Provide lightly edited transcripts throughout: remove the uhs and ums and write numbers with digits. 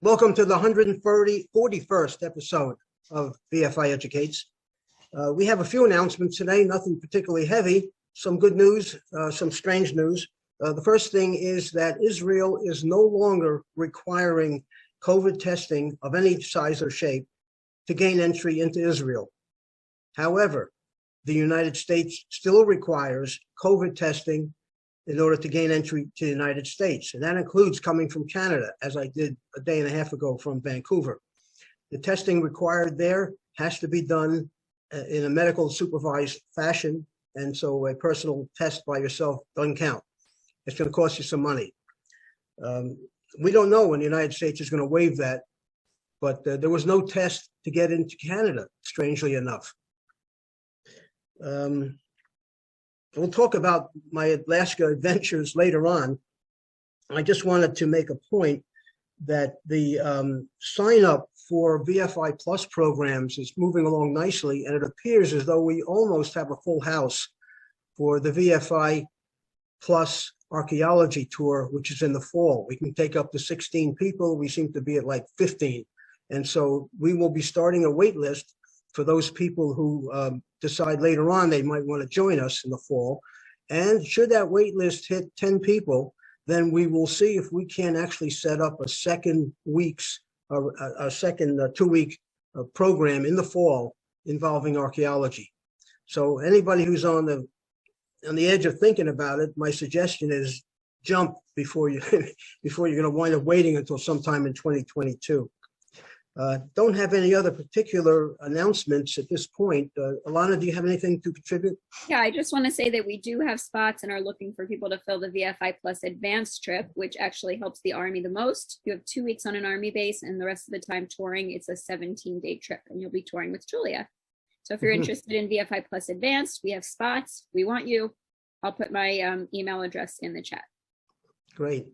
Welcome to the 141st episode of VFI Educates. We have a few announcements today, nothing particularly heavy, some good news, some strange news. The first thing is that Israel is no longer requiring COVID testing of any size or shape to gain entry into Israel. However, the United States still requires COVID testing in order to gain entry to the United States. And that includes coming from Canada, as I did a day and a half ago from Vancouver. The testing required there has to be done in a medical supervised fashion. And so a personal test by yourself doesn't count. It's going to cost you some money. We don't know when the United States is going to waive that, but there was no test to get into Canada, strangely enough. We'll talk about my Alaska adventures later on. I just wanted to make a point that the sign up for VFI Plus programs is moving along nicely, and it appears as though we almost have a full house for the VFI Plus archaeology tour, which is in the fall. We can take up to 16 people. We seem to be at like 15. And so we will be starting a wait list for those people who decide later on they might want to join us in the fall. And should that wait list hit 10 people, then we will see if we can actually set up a second 2-week program in the fall involving archaeology. So anybody who's on the edge of thinking about it, my suggestion is jump before you're going to wind up waiting until sometime in 2022. Don't have any other particular announcements at this point. Alana, do you have anything to contribute? Yeah, I just want to say that we do have spots and are looking for people to fill the VFI Plus advanced trip, which actually helps the Army the most. You have 2 weeks on an Army base, and the rest of the time touring, it's a 17-day trip, and you'll be touring with Julia. So if you're interested in VFI Plus advanced, we have spots. We want you. I'll put my email address in the chat. Great.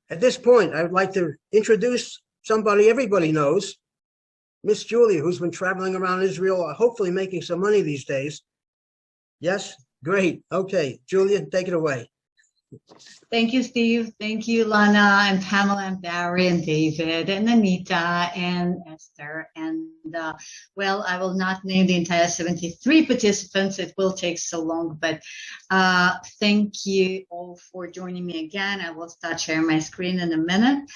At this point, I would like to introduce somebody everybody knows, Miss Julia, who's been traveling around Israel, hopefully making some money these days. Yes? Great. Okay. Julia, take it away. Thank you, Steve. Thank you, Lana and Pamela and Barry and David and Anita and Esther. And well, I will not name the entire 73 participants. It will take so long, but thank you all for joining me again. I will start sharing my screen in a minute.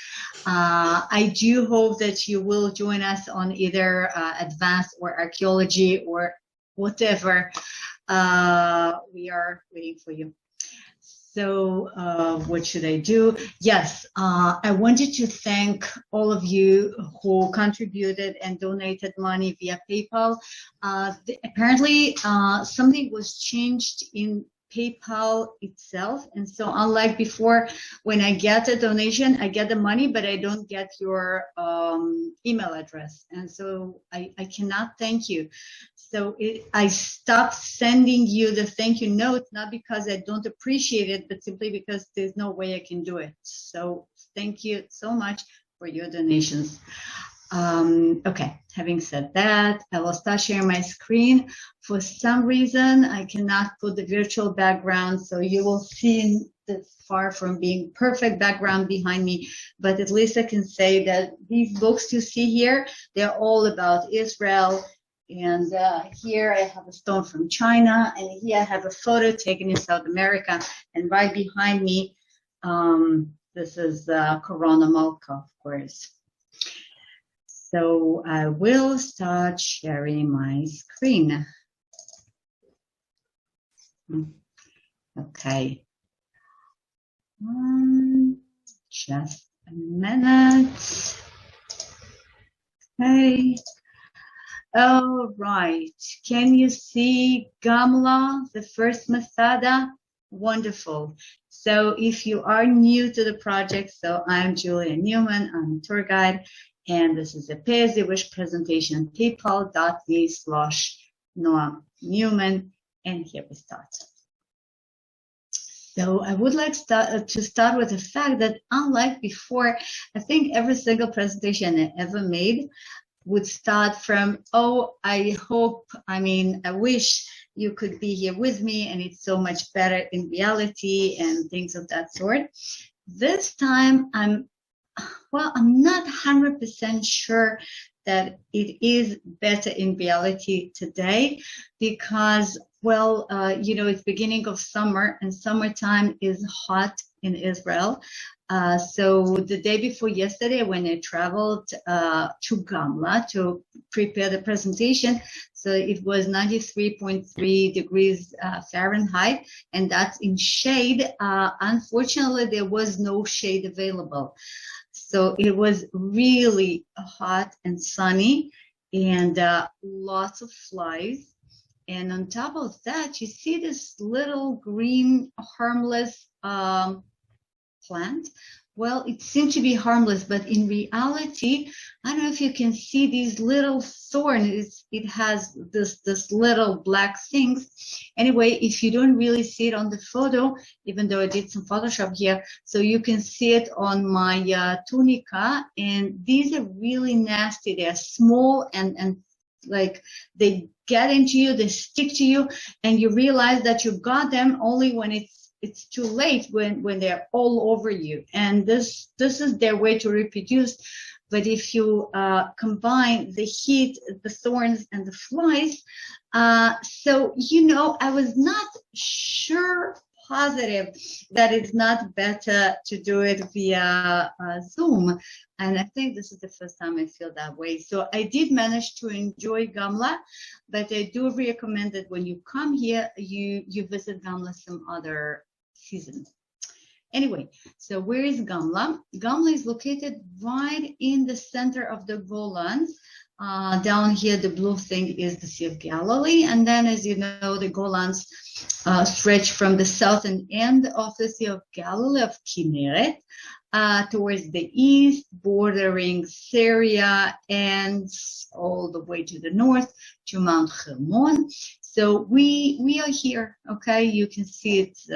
I do hope that you will join us on either advanced or archaeology or whatever. We are waiting for you. So what should I do? Yes, I wanted to thank all of you who contributed and donated money via PayPal. Apparently, something was changed in PayPal itself. And so unlike before, when I get a donation, I get the money, but I don't get your email address. And so I cannot thank you. So I stopped sending you the thank you notes, not because I don't appreciate it, but simply because there's no way I can do it. So thank you so much for your donations. Okay, having said that, I will start sharing my screen. For some reason, I cannot put the virtual background, so you will see this far from being perfect background behind me, but at least I can say that these books you see here, they're all about Israel. And here I have a stone from China, and here I have a photo taken in South America. And right behind me, this is Corona Malka, of course. So I will start sharing my screen. Okay. Just a minute. Okay. All right. Can you see Gamla, the first Masada? Wonderful. So if you are new to the project, so I'm Julia Newman, I'm a tour guide, and this is a Pay As You Wish presentation, paypal.me/Noam Newman, and here we start. So I would like to start with the fact that unlike before, I think every single presentation I ever made would start from, oh, I wish you could be here with me, and it's so much better in reality and things of that sort. This time I'm well, I'm not 100% sure that it is better in reality today because, well, it's beginning of summer and summertime is hot in Israel. So the day before yesterday, when I traveled to Gamla to prepare the presentation, so it was 93.3 degrees Fahrenheit, and that's in shade. Unfortunately, there was no shade available. So it was really hot and sunny and lots of flies. And on top of that, you see this little green harmless plant. Well, it seemed to be harmless, but in reality, I don't know if you can see these little thorns. It has this little black things. Anyway, if you don't really see it on the photo, even though I did some Photoshop here, so you can see it on my tunica, and these are really nasty. They're small and like they get into you, they stick to you, and you realize that you got them only when it's too late, when they're all over you. And this is their way to reproduce. But if you combine the heat, the thorns, and the flies, so I was not sure positive that it's not better to do it via Zoom. And I think this is the first time I feel that way. So I did manage to enjoy Gamla, but I do recommend that when you come here, you visit Gamla some other season. Anyway, so where is Gamla? Gamla is located right in the center of the Golans. Down here, the blue thing is the Sea of Galilee. And then, as you know, the Golans stretch from the southern end of the Sea of Galilee of Kinneret towards the east, bordering Syria, and all the way to the north to Mount Hermon. So we are here, okay? You can see it's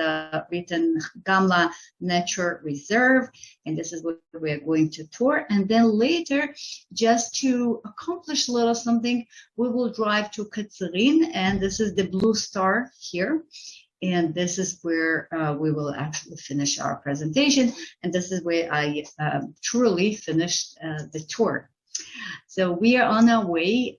written Gamla Nature Reserve, and this is what we're going to tour. And then later, just to accomplish a little something, we will drive to Katsarin, and this is the blue star here. And this is where we will actually finish our presentation. And this is where I truly finished the tour. So we are on our way.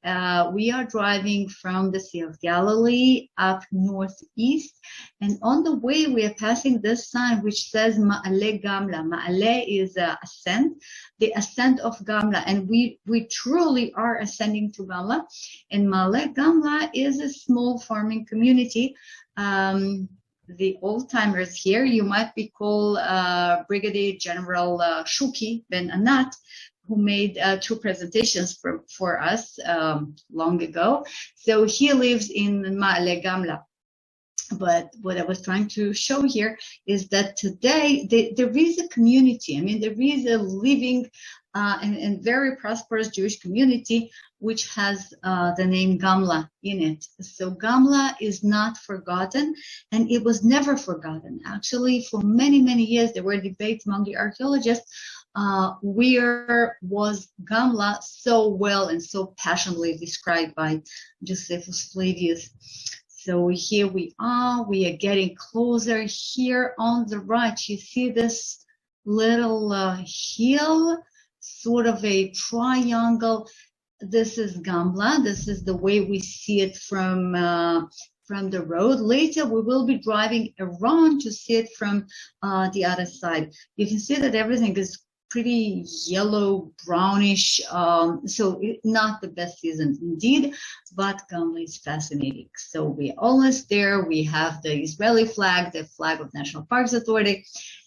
We are driving from the Sea of Galilee up northeast. And on the way, we are passing this sign which says Ma'ale Gamla. Ma'ale is ascent, the ascent of Gamla. And we truly are ascending to Gamla. And Ma'ale Gamla is a small farming community. The old-timers here, you might recall Brigadier General Shuki Ben Anat, who made 2 presentations for us long ago. So he lives in Ma'ale Gamla. But what I was trying to show here is that today there is a community. I mean, there is a living and very prosperous Jewish community which has the name Gamla in it. So Gamla is not forgotten, and it was never forgotten. Actually, for many, many years, there were debates among the archaeologists where was Gamla so well and so passionately described by Josephus Flavius. So here we are getting closer. Here on the right, you see this little hill, sort of a triangle. This is Gamla. This is the way we see it from the road. Later, we will be driving around to see it from the other side. You can see that everything is pretty yellow, brownish, so not the best season indeed, but Gamla is fascinating. So we're almost there. We have the Israeli flag, the flag of National Parks Authority,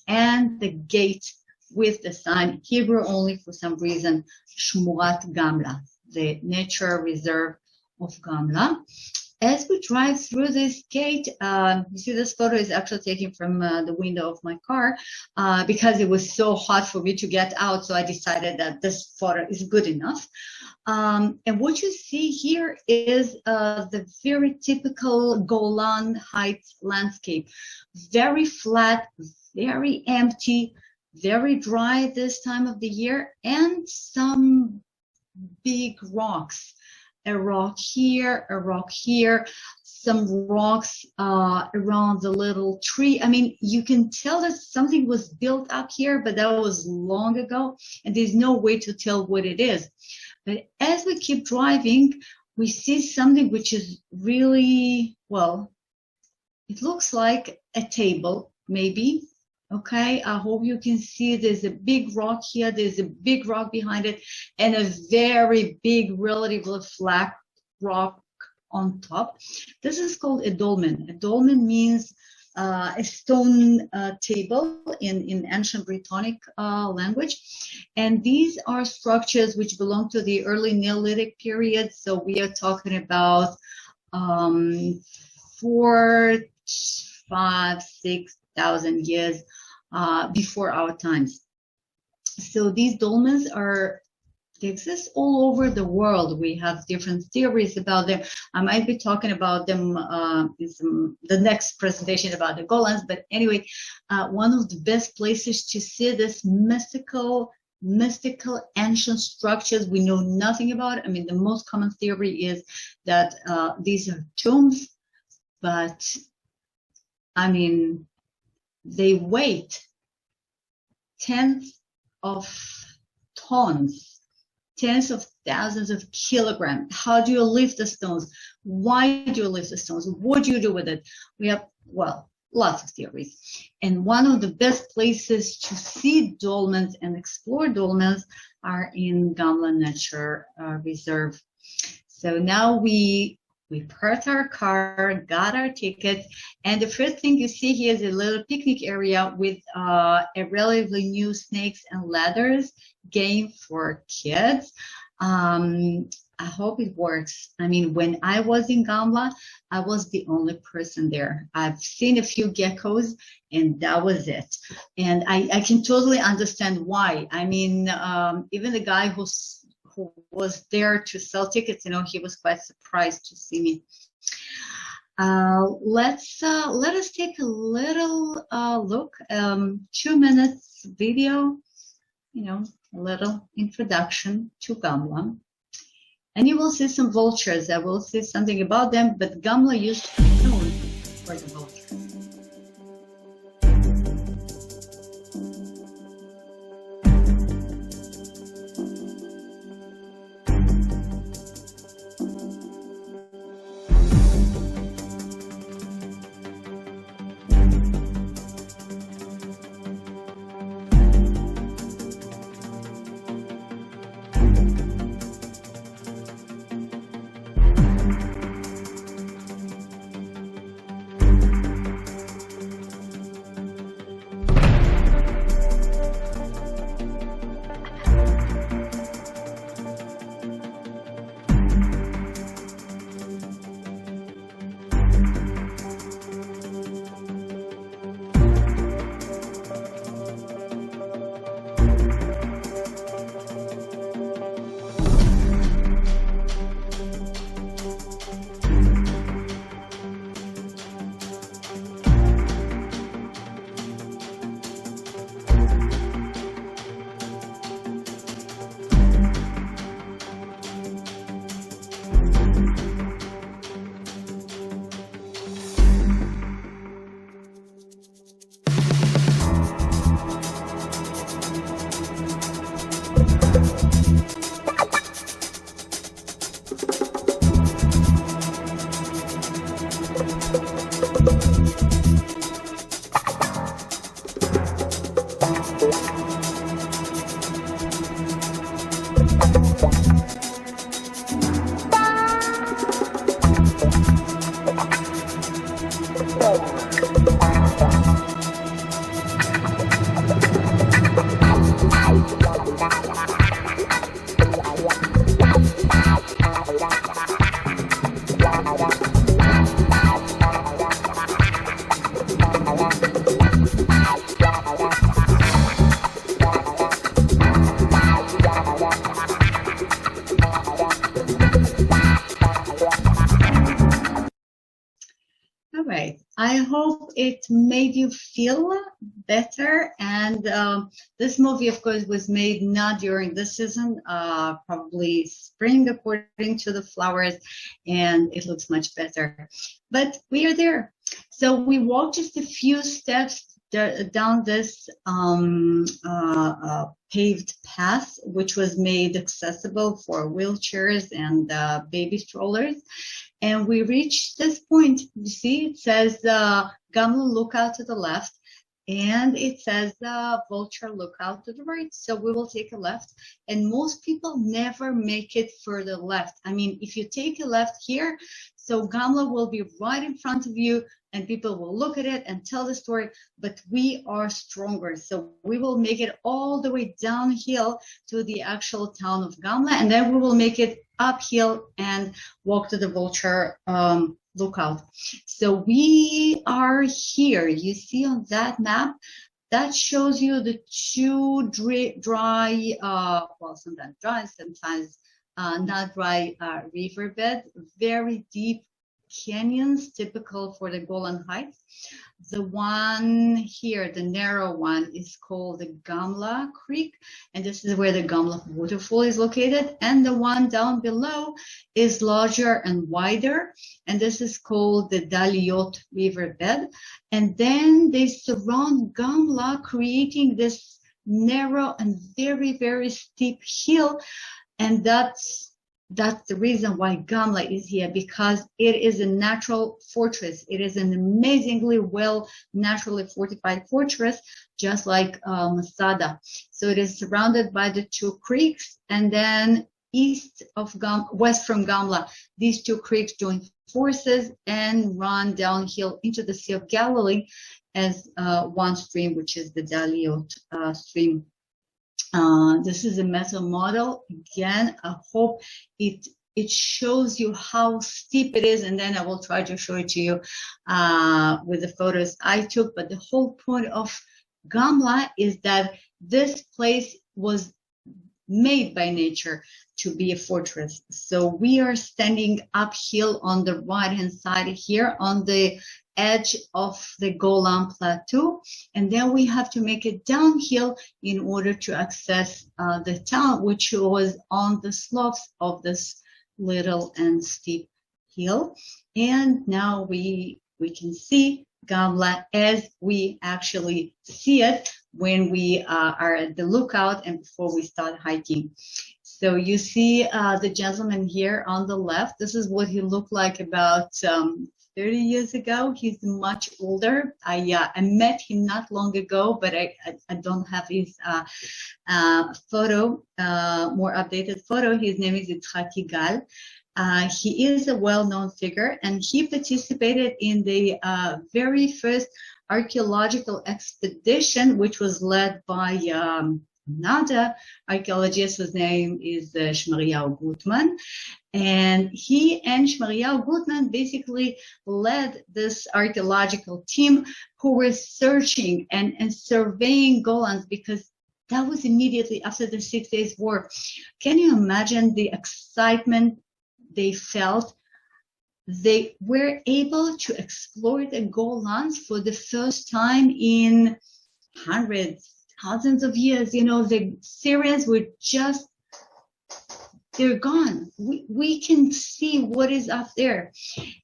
and the gate with the sign, Hebrew only for some reason, Shmurat Gamla, the nature reserve of Gamla. As we drive through this gate, you see this photo is actually taken from the window of my car because it was so hot for me to get out. So I decided that this photo is good enough. And what you see here is the very typical Golan Heights landscape. Very flat, very empty, very dry this time of the year, and some big rocks. A rock here, some rocks around the little tree. I mean, you can tell that something was built up here, but that was long ago, and there's no way to tell what it is. But as we keep driving, we see something which is really, well, it looks like a table, maybe. Okay, I hope you can see there's a big rock here, there's a big rock behind it, and a very big, relatively flat rock on top. This is called a dolmen. A dolmen means a stone table in ancient Brittonic language. And these are structures which belong to the early Neolithic period. So we are talking about 4,000, 5,000, 6,000 years before our times. So these dolmens they exist all over the world. We have different theories about them. I might be talking about them in the next presentation about the Golans. But anyway, one of the best places to see this mystical ancient structures we know nothing about. I mean, the most common theory is that these are tombs, but I mean, they weigh tens of tons, tens of thousands of kilograms. How do you lift the stones? Why do you lift the stones? What do you do with it? We have, well, lots of theories. And one of the best places to see dolmens and explore dolmens are in Gamla Nature Reserve. So now we parked our car, got our tickets, and the first thing you see here is a little picnic area with a relatively new snakes and ladders game for kids. I hope it works. I mean, when I was in Gamla, I was the only person there. I've seen a few geckos, and that was it. And I can totally understand why. I mean, even the guy who was there to sell tickets, you know, he was quite surprised to see me. Let us take a little look, 2 minutes video, you know, a little introduction to Gamla. And you will see some vultures. I will say something about them, but Gamla used to be known for the vultures. I hope it made you feel better. And this movie, of course, was made not during this season, probably spring according to the flowers, and it looks much better. But we are there. So we walked just a few steps down this paved path, which was made accessible for wheelchairs and baby strollers. And we reached this point. You see, it says Gamla lookout to the left, and it says Vulture lookout to the right. So we will take a left. And most people never make it further left. I mean, if you take a left here, so Gamla will be right in front of you, and people will look at it and tell the story, but we are stronger. So we will make it all the way downhill to the actual town of Gamla, and then we will make it uphill and walk to the Vulture lookout. So we are here. You see on that map, that shows you the two dry, well, sometimes dry, sometimes not dry riverbed, very deep canyons typical for the Golan Heights. The one here, the narrow one, is called the Gamla Creek, and this is where the Gamla waterfall is located. And the one down below is larger and wider, and this is called the Daliot riverbed. And then they surround Gamla, creating this narrow and very, very steep hill. And that's the reason why Gamla is here, because it is a natural fortress. It is an amazingly well naturally fortified fortress, just like Masada. So it is surrounded by the two creeks, and then west from Gamla, these two creeks join forces and run downhill into the Sea of Galilee as one stream, which is the Daliot stream. This is a metal model. Again, I hope it shows you how steep it is, and then I will try to show it to you with the photos I took. But the whole point of Gamla is that this place was made by nature to be a fortress. So we are standing uphill on the right-hand side here on the edge of the Golan Plateau, and then we have to make it downhill in order to access the town, which was on the slopes of this little and steep hill. And now we can see Gamla as we actually see it when we are at the lookout and before we start hiking. So you see the gentleman here on the left. This is what he looked like about 30 years ago. He's much older. I met him not long ago, but I don't have his photo, more updated photo. His name is Yitzhak Yigal. He is a well-known figure, and he participated in the very first archaeological expedition, which was led by another archaeologist whose name is Shmariyahu Gutman. And he and Shmariyahu Gutman basically led this archaeological team who were searching and surveying Golans, because that was immediately after the 6 Days War. Can you imagine the excitement they felt? They were able to explore the Golans for the first time in hundreds, thousands of years. You know, the Syrians were just, they're gone. We can see what is up there.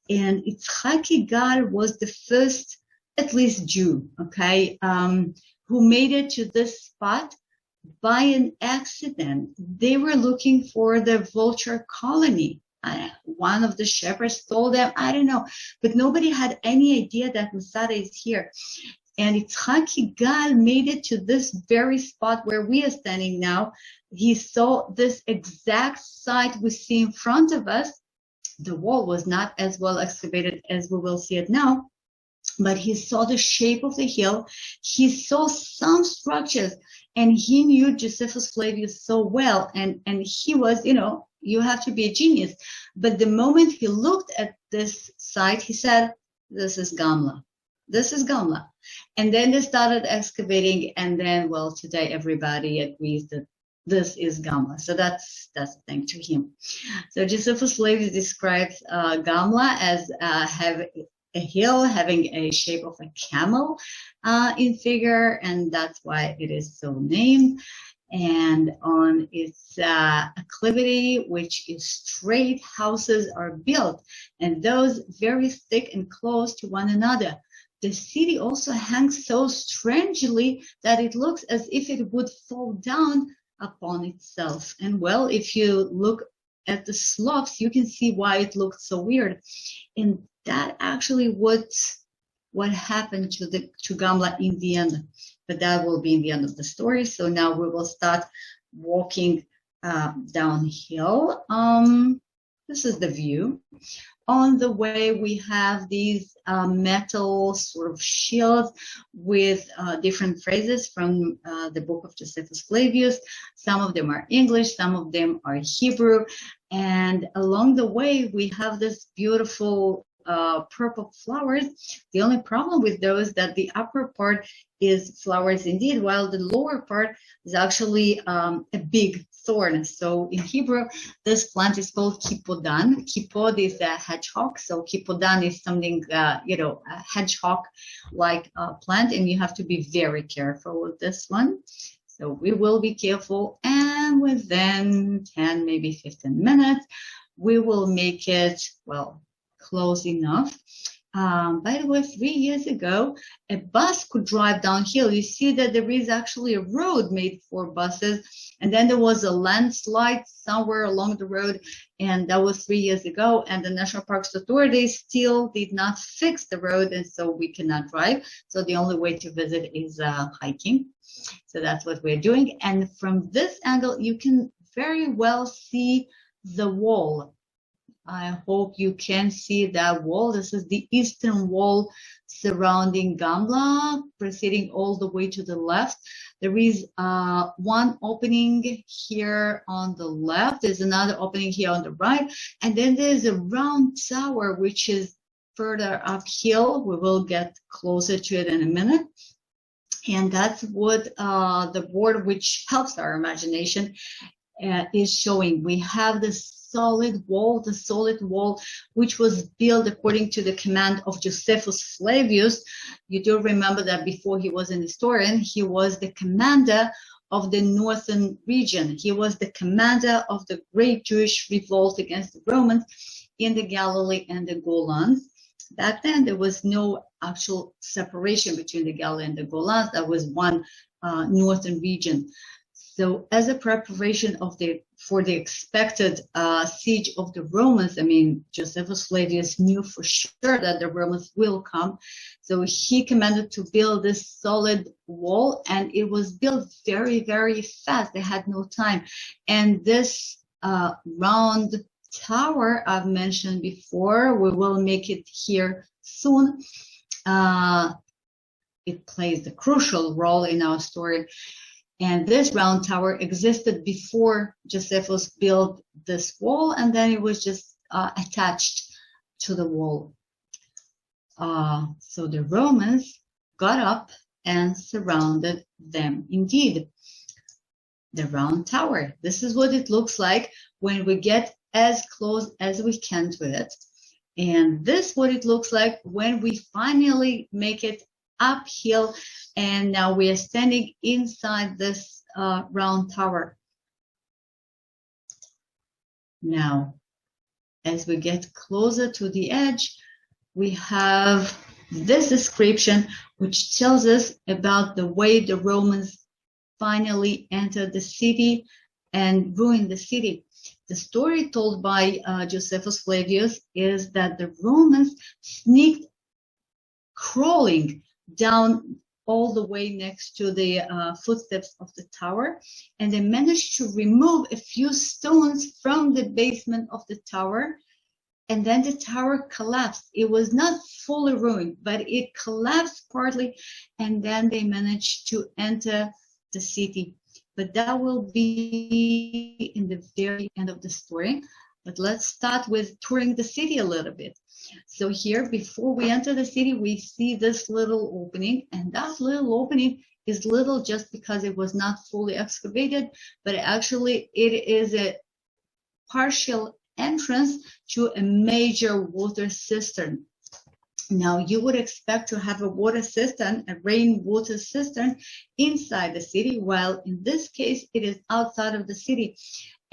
And Yitzhak Yigal was the first, at least Jew, okay, who made it to this spot by an accident. They were looking for the vulture colony. One of the shepherds told them, I don't know, but nobody had any idea that Masada is here. And Yitzhak Yigal made it to this very spot where we are standing now. He saw this exact site we see in front of us. The wall was not as well excavated as we will see it now, but he saw the shape of the hill. He saw some structures, and he knew Josephus Flavius so well. And he was, you know, you have to be a genius. But the moment he looked at this site, he said, this is Gamla. This is Gamla. And then they started excavating, and then, well, today everybody agrees that this is Gamla. So that's a thank to him. So Josephus Flavius describes Gamla as have a hill having a shape of a camel in figure, and that's why it is so named. And on its acclivity, which is straight, houses are built, and those very thick and close to one another. The city also hangs so strangely that it looks as if it would fall down upon itself. And well, if you look at the slopes, you can see why it looked so weird. And that actually what happened to Gamla in the end. But that will be in the end of the story. So now we will start walking downhill. This is the view. On the way, we have these metal sort of shields with different phrases from the book of Josephus Flavius. Some of them are English, some of them are Hebrew. And along the way, we have this beautiful purple flowers. The only problem with those that the upper part is flowers indeed, while the lower part is actually a big thorn. So in Hebrew, this plant is called kipodan. Kipod is a hedgehog, so kipodan is something, a hedgehog-like plant, and you have to be very careful with this one. So we will be careful, and within 10, maybe 15 minutes, we will make it, well, close enough. By the way, 3 years ago, a bus could drive downhill. You see that there is actually a road made for buses, and then there was a landslide somewhere along the road, and that was 3 years ago, and the National Parks Authority still did not fix the road, and so we cannot drive. So the only way to visit is hiking. So that's what we're doing. And from this angle, you can very well see the wall. I hope you can see that wall. This is the eastern wall surrounding Gamla, proceeding all the way to the left. There is one opening here on the left. There's another opening here on the right. And then there's a round tower, which is further uphill. We will get closer to it in a minute. And that's what the board, which helps our imagination, is showing. We have this solid wall, which was built according to the command of Josephus Flavius. You do remember that before he was an historian, he was the commander of the northern region. He was the commander of the great Jewish revolt against the Romans in the Galilee and the Golans. Back then, there was no actual separation between the Galilee and the Golans. That was one northern region. So as a preparation for the expected siege of the Romans, I mean, Josephus Flavius knew for sure that the Romans will come. So he commanded to build this solid wall, and it was built very, very fast. They had no time. And this round tower I've mentioned before, we will make it here soon. It plays a crucial role in our story. And this round tower existed before Josephus built this wall, and then it was just attached to the wall. So the Romans got up and surrounded them. Indeed, the round tower. This is what it looks like when we get as close as we can to it. And this is what it looks like when we finally make it uphill, and now we are standing inside this round tower. Now, as we get closer to the edge, we have this description, which tells us about the way the Romans finally entered the city and ruined the city. The story told by Josephus Flavius is that the Romans sneaked crawling down all the way next to the footsteps of the tower, and they managed to remove a few stones from the basement of the tower, and then the tower collapsed. It was not fully ruined, but it collapsed partly, and then they managed to enter the city. But that will be in the very end of the story. But let's start with touring the city a little bit. So here, before we enter the city, we see this little opening, and that little opening is little just because it was not fully excavated, but actually it is a partial entrance to a major water cistern. Now, you would expect to have a water cistern, a rainwater cistern inside the city, while in this case, it is outside of the city.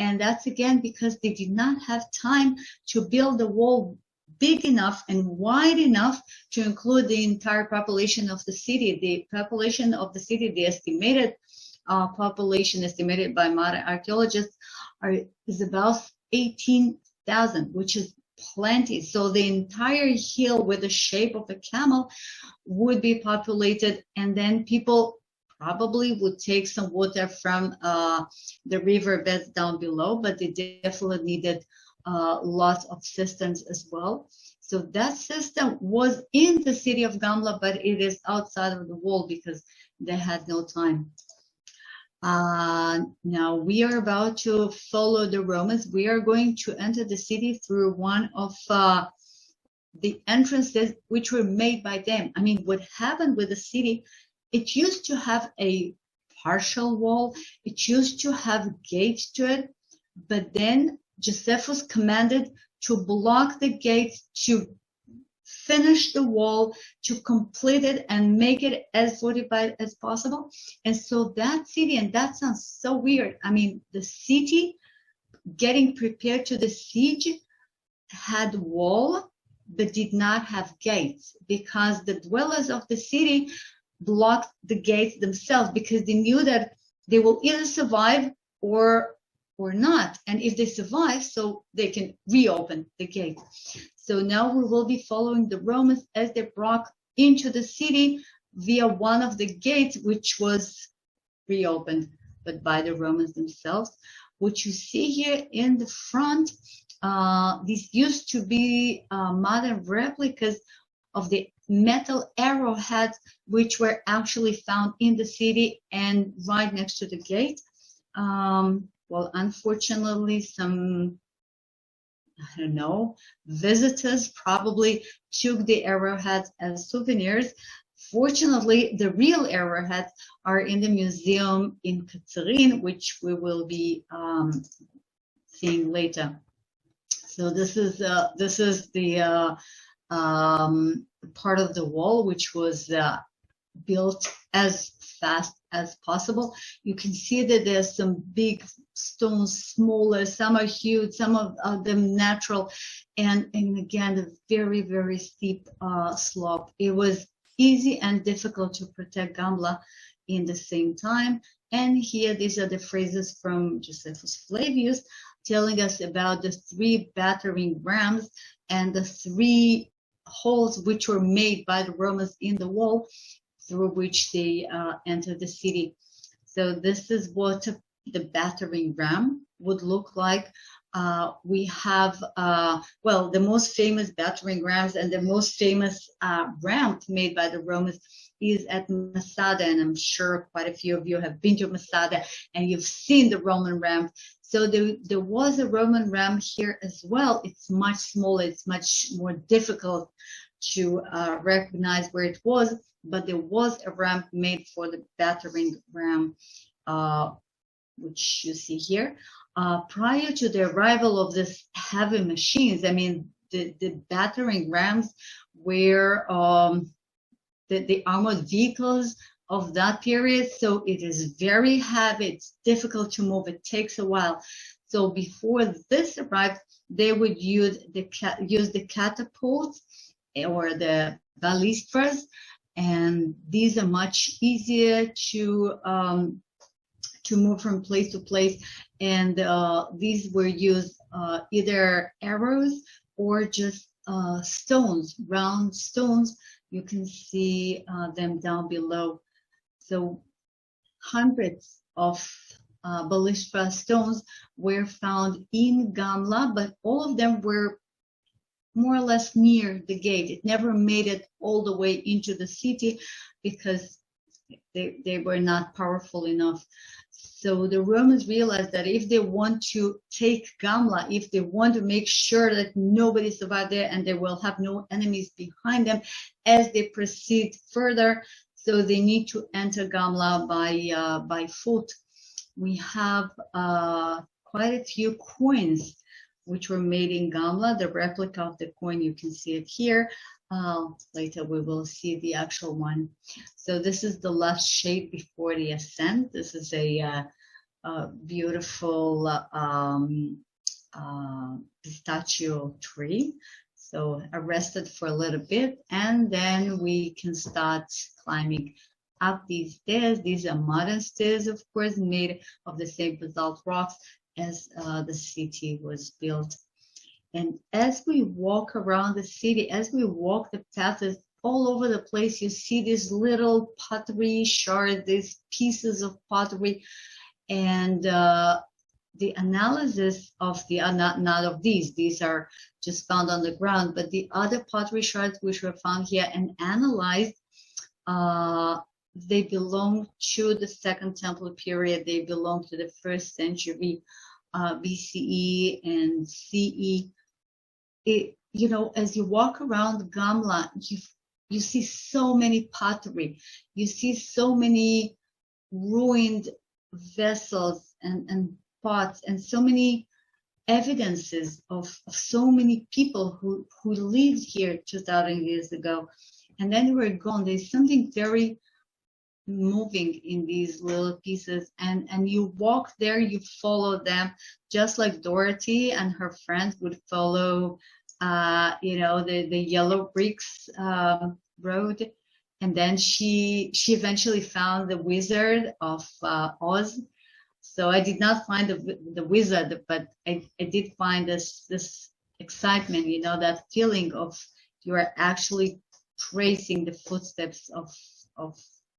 And that's again because they did not have time to build a wall big enough and wide enough to include the entire population of the city. The population of the city, the estimated population estimated by modern archaeologists is about 18,000, which is plenty. So the entire hill with the shape of a camel would be populated, and then people probably would take some water from the river beds down below, but they definitely needed lots of cisterns as well. So that system was in the city of Gamla, but it is outside of the wall because they had no time. Now we are about to follow the Romans. We are going to enter the city through one of the entrances which were made by them. I mean, what happened with the city, it used to have a partial wall. It used to have gates to it, but then Josephus commanded to block the gates, to finish the wall, to complete it and make it as fortified as possible. And so that city, and that sounds so weird. I mean, the city getting prepared to the siege had wall, but did not have gates, because the dwellers of the city blocked the gates themselves, because they knew that they will either survive or not. And if they survive, so they can reopen the gate. So now we will be following the Romans as they broke into the city via one of the gates, which was reopened, but by the Romans themselves. What you see here in the front, these used to be modern replicas of the metal arrowheads, which were actually found in the city and right next to the gate. Well, unfortunately, some, I don't know, visitors probably took the arrowheads as souvenirs. Fortunately, the real arrowheads are in the museum in Katsarin, which we will be seeing later. So this is the part of the wall which was built as fast as possible. You can see that there's some big stones, smaller, some are huge, some of them natural, and again, the very, very steep slope. It was easy and difficult to protect Gamla in the same time. And here, these are the phrases from Josephus Flavius telling us about the 3 battering rams and the 3 holes which were made by the Romans in the wall through which they entered the city. So this is what the battering ram would look like. We have, well, the most famous battering rams and the most famous ramp made by the Romans is at Masada, and I'm sure quite a few of you have been to Masada and you've seen the Roman ramp. So there was a Roman ramp here as well. It's much smaller, it's much more difficult to recognize where it was, but there was a ramp made for the battering ram, which you see here. Prior to the arrival of these heavy machines, I mean, the battering rams were the armored vehicles of that period. So it is very heavy, it's difficult to move, it takes a while. So before this arrived, they would use the catapults or the ballistras, and these are much easier to move from place to place. And these were used either arrows or just stones, round stones. You can see them down below. So hundreds of ballistra stones were found in Gamla, but all of them were more or less near the gate. It never made it all the way into the city because they were not powerful enough. So the Romans realized that if they want to take Gamla, if they want to make sure that nobody survived there and they will have no enemies behind them as they proceed further, so they need to enter Gamla by foot. We have quite a few coins which were made in Gamla. The replica of the coin, you can see it here. Later we will see the actual one. So this is the last shade before the ascent. This is a beautiful pistachio tree. So I rested for a little bit, and then we can start climbing up these stairs. These are modern stairs, of course, made of the same basalt rocks as the city was built. And as we walk around the city, as we walk the paths all over the place, you see these little pottery shards, these pieces of pottery, and the analysis of the not of these are just found on the ground, but the other pottery shards which were found here and analyzed, they belong to the Second Temple period. They belong to the 1st century BCE and CE. You know, as you walk around Gamla, you see so many pottery, you see so many ruined vessels and pots, and so many evidences of so many people who lived here 2,000 years ago, and then they were gone. There's something very moving in these little pieces, and you walk there, you follow them, just like Dorothy and her friends would follow you know, the yellow bricks road. And then she eventually found the Wizard of Oz. So I did not find the wizard, but I did find this excitement, you know, that feeling of you are actually tracing the footsteps of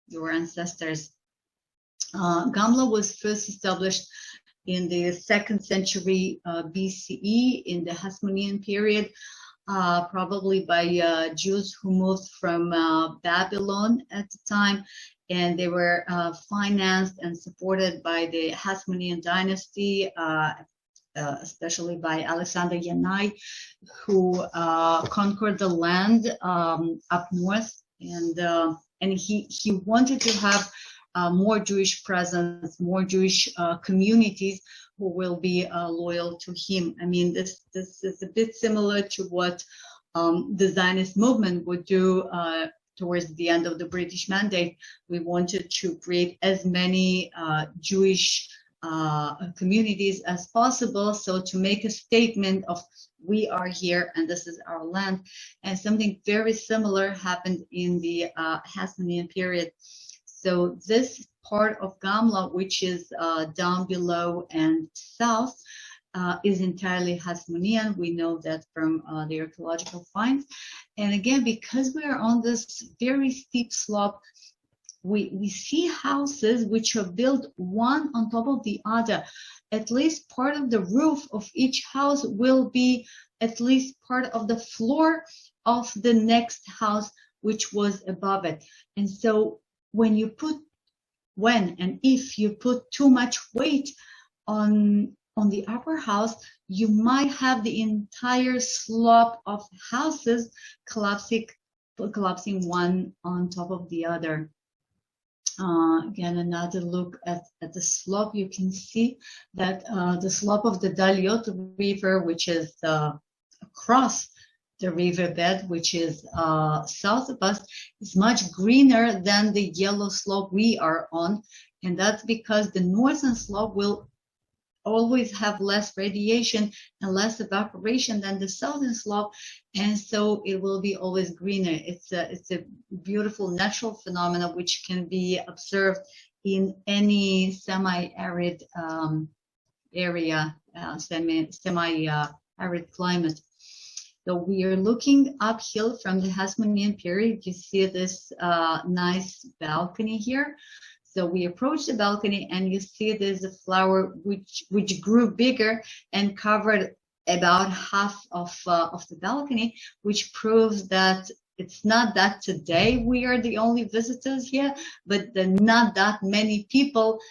your ancestors. Gamla was first established in the 2nd century BCE, in the Hasmonean period, probably by Jews who moved from Babylon at the time, and they were financed and supported by the Hasmonean dynasty, especially by Alexander Yanai, who conquered the land up north, and he wanted to have more Jewish presence, more Jewish communities who will be loyal to him. I mean, this is a bit similar to what the Zionist movement would do towards the end of the British Mandate. We wanted to create as many Jewish communities as possible, so to make a statement of we are here and this is our land. And something very similar happened in the Hasmonean period. So this part of Gamla, which is down below and south, is entirely Hasmonean. We know that from the archaeological finds. And again, because we are on this very steep slope, we see houses which are built one on top of the other. At least part of the roof of each house will be at least part of the floor of the next house, which was above it. And so when and if you put too much weight on the upper house, you might have the entire slope of houses collapsing one on top of the other. Again, another look at the slope. You can see that the slope of the Daliot River, which is across the riverbed, which is south of us, is much greener than the yellow slope we are on. And that's because the northern slope will always have less radiation and less evaporation than the southern slope, and so it will be always greener. It's a beautiful natural phenomenon which can be observed in any semi-arid area, semi-arid climate. So we are looking uphill from the Hasmonean period. You see this nice balcony here. So we approach the balcony and you see there's a flower which grew bigger and covered about half of the balcony, which proves that it's not that today we are the only visitors here, but not that many people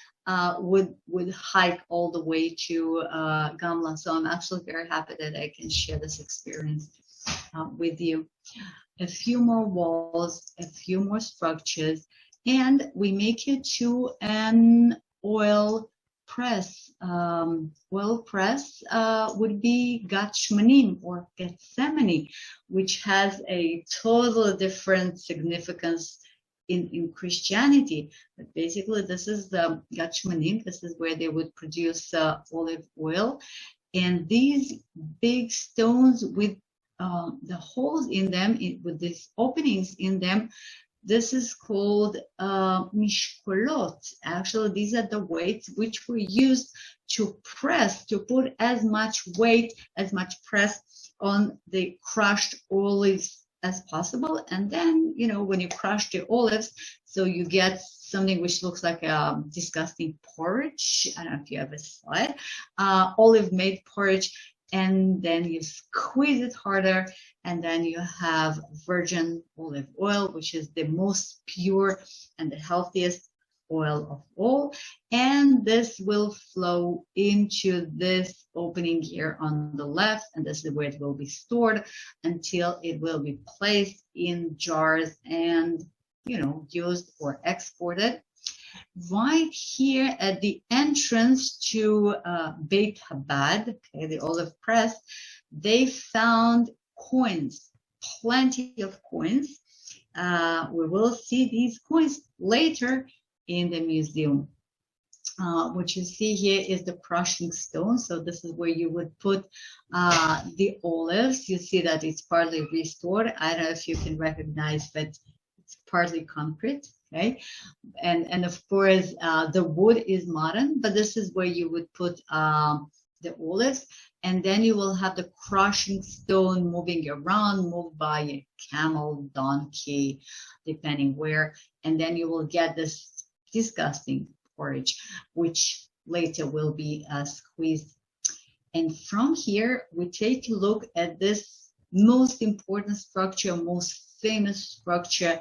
would hike all the way to Gamla. So I'm actually very happy that I can share this experience with you. A few more walls, a few more structures, and we make it to an oil press, oil press, would be Gat Shmanim or Gethsemane, which has a totally different significance in Christianity. But basically, this is the Gat Shmanim. This is where they would produce olive oil. And these big stones with the holes in them, with these openings in them, this is called mishkolot. Actually, these are the weights which were used to press, to put as much weight, as much press on the crushed olives as possible. And then, you know, when you crush the olives, so you get something which looks like a disgusting porridge. I don't know if you have a slide, olive-made porridge. And then you squeeze it harder, and then you have virgin olive oil, which is the most pure and the healthiest oil of all. And this will flow into this opening here on the left, and this is where it will be stored until it will be placed in jars and, you know, used or exported. Right here at the entrance to Beit Chabad, okay, the olive press, they found coins, plenty of coins. We will see these coins later in the museum. What you see here is the crushing stone. So this is where you would put the olives. You see that it's partly restored. I don't know if you can recognize, but it's partly concrete. Okay, and of course the wood is modern, but this is where you would put the olives, and then you will have the crushing stone moving around, moved by a camel, donkey, depending where, and then you will get this disgusting porridge, which later will be squeezed. And from here, we take a look at this most important structure, most famous structure,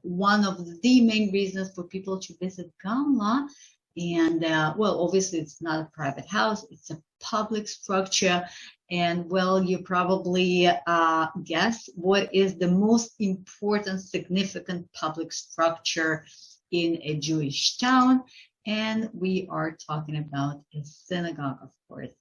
one of the main reasons for people to visit Gamla. And well, obviously it's not a private house, it's a public structure. And well, you probably guess what is the most important, significant public structure in a Jewish town. And we are talking about a synagogue, of course.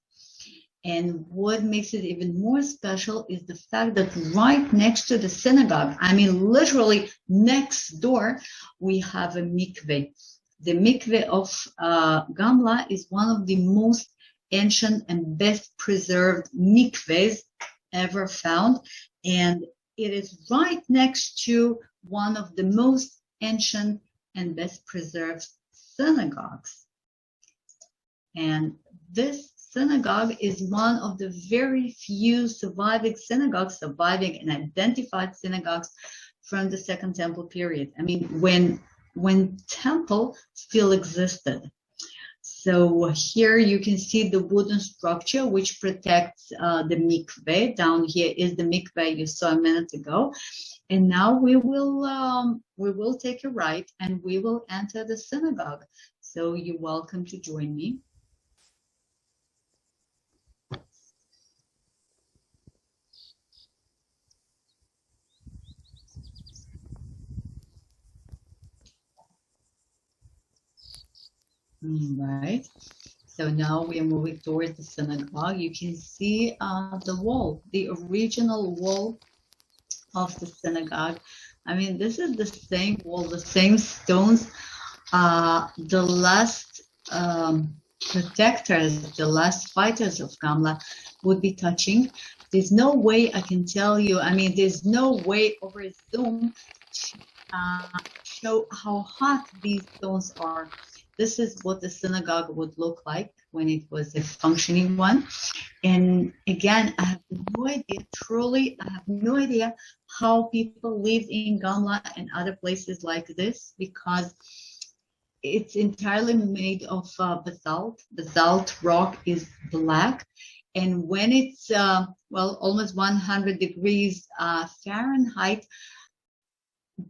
And what makes it even more special is the fact that right next to the synagogue, I mean, literally next door, we have a mikveh. The mikveh of Gamla is one of the most ancient and best preserved mikvehs ever found. And it is right next to one of the most ancient and best preserved synagogues. And this synagogue is one of the very few surviving synagogues, surviving and identified synagogues from the Second Temple period. I mean, when temple still existed. So here you can see the wooden structure which protects the mikveh. Down here is the mikveh you saw a minute ago. And now we will take a right and we will enter the synagogue. So you're welcome to join me. Right. So now we are moving towards the synagogue. You can see the wall, the original wall of the synagogue. I mean, this is the same wall, the same stones. The last protectors, the last fighters of Gamla would be touching. There's no way I can tell you, I mean, there's no way over Zoom to show how hot these stones are. This is what the synagogue would look like when it was a functioning one. And again, I have no idea, truly, I have no idea how people lived in Gamla and other places like this, because it's entirely made of basalt. Basalt rock is black. And when it's, well, almost 100 degrees Fahrenheit,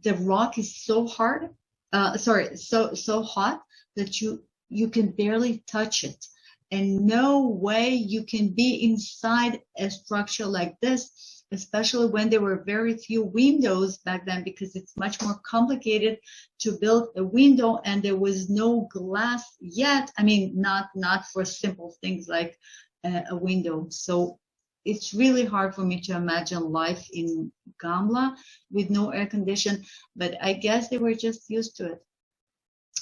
the rock is so hard, so hot that you can barely touch it. And no way you can be inside a structure like this, especially when there were very few windows back then, because it's much more complicated to build a window, and there was no glass yet. I mean, not for simple things like a window. So it's really hard for me to imagine life in Gamla with no air condition, but I guess they were just used to it.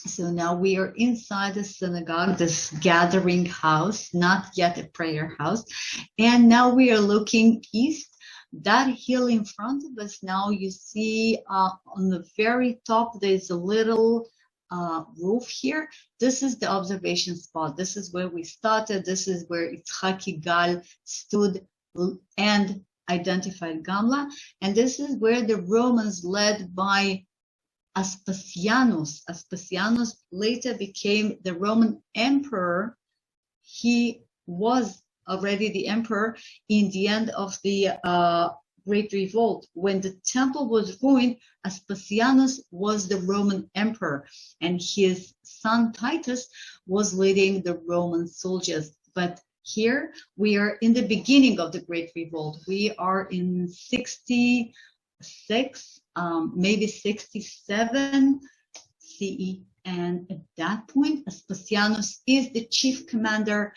So now we are inside the synagogue, this gathering house, not yet a prayer house. And now we are looking east. That hill in front of us, now you see on the very top, there's a little roof here. This is the observation spot. This is where we started. This is where Yitzhak Yigal stood and identified Gamla. And this is where the Romans, led by Aspasianus. Aspasianus later became the Roman emperor. He was already the emperor in the end of the Great Revolt. When the temple was ruined, Aspasianus was the Roman emperor, and his son Titus was leading the Roman soldiers. But here we are in the beginning of the Great Revolt. We are in 66, maybe 67 CE. And at that point, Aspasianus is the chief commander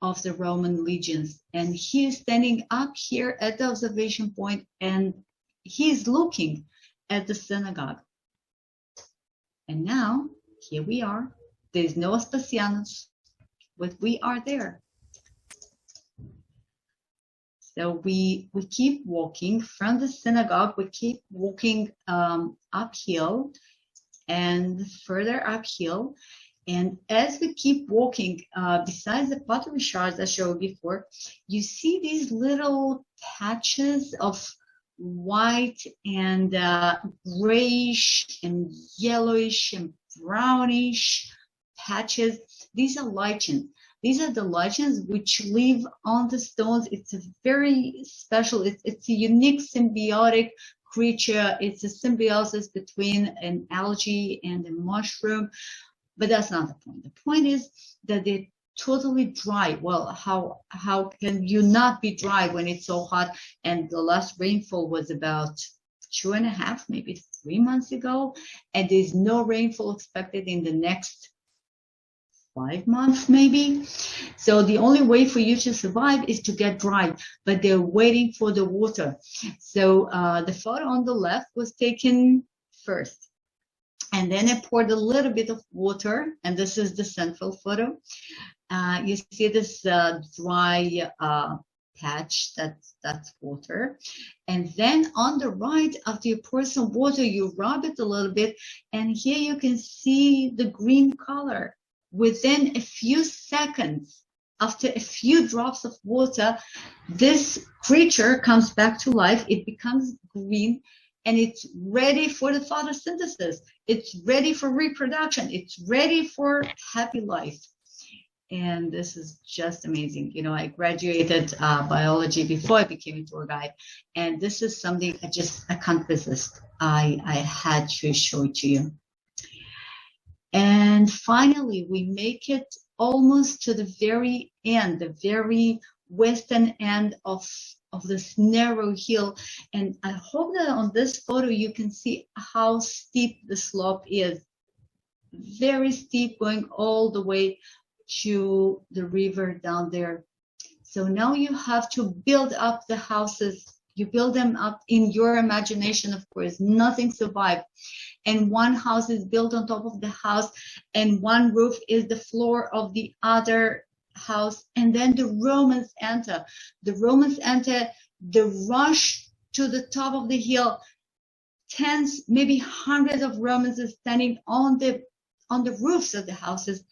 of the Roman legions. And he is standing up here at the observation point, and he's looking at the synagogue. And now, here we are. There's no Aspasianus, but we are there. So we keep walking from the synagogue. We keep walking uphill and further uphill. And as we keep walking, besides the pottery shards I showed before, you see these little patches of white and grayish and yellowish and brownish patches. These are lichens. These are the lichens which live on the stones. It's a very special, it's a unique symbiotic creature. It's a symbiosis between an algae and a mushroom. But that's not the point. The point is that they're totally dry. Well, how can you not be dry when it's so hot? And the last rainfall was about 2.5, maybe 3 months ago. And there's no rainfall expected in the next 5 months, maybe. So the only way for you to survive is to get dry, but they're waiting for the water. So the photo on the left was taken first. And then I poured a little bit of water, and this is the central photo. You see this dry patch, that's water. And then on the right, after you pour some water, you rub it a little bit, and here you can see the green color. Within a few seconds, after a few drops of water, this creature comes back to life. It becomes green, and it's ready for the photosynthesis. It's ready for reproduction. It's ready for happy life. And this is just amazing. You know, I graduated biology before I became a tour guide. And this is something I can't resist. I had to show it to you. And finally, we make it almost to the very end, the very western end of this narrow hill. And I hope that on this photo you can see how steep the slope is. Very steep, going all the way to the river down there. So now you have to build up the houses. You build them up in your imagination, of course. Nothing survived. And one house is built on top of the house, and one roof is the floor of the other house. And then the Romans enter. The Romans enter, the rush to the top of the hill. Tens, maybe hundreds of Romans are standing on the roofs of the houses.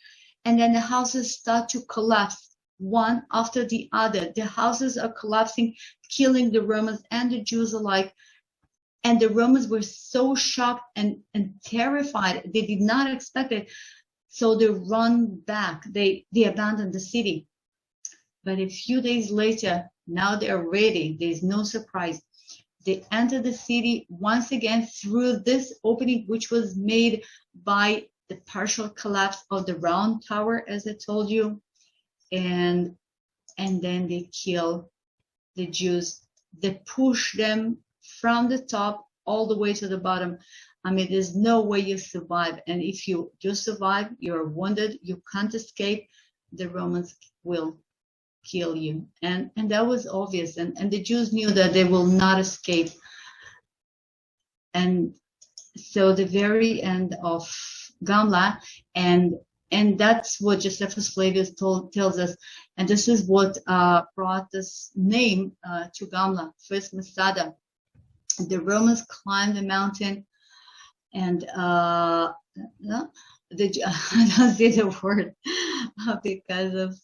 And then the houses start to collapse, one after the other. The houses are collapsing, killing the Romans and the Jews alike. And the Romans were so shocked and terrified. They did not expect it. So they run back. They abandoned the city. But a few days later, now they're ready. There's no surprise. They enter the city once again through this opening, which was made by the partial collapse of the round tower, as I told you. and then they kill the Jews. They push them from the top all the way to the bottom. I mean, there's no way you survive. And if you do survive, you're wounded, you can't escape, the Romans will kill you. And that was obvious. And the Jews knew that they will not escape. And so the very end of Gamla, and that's what Josephus Flavius tells us. And this is what brought this name to Gamla, first Masada. The Romans climbed the mountain, and I don't say the word because of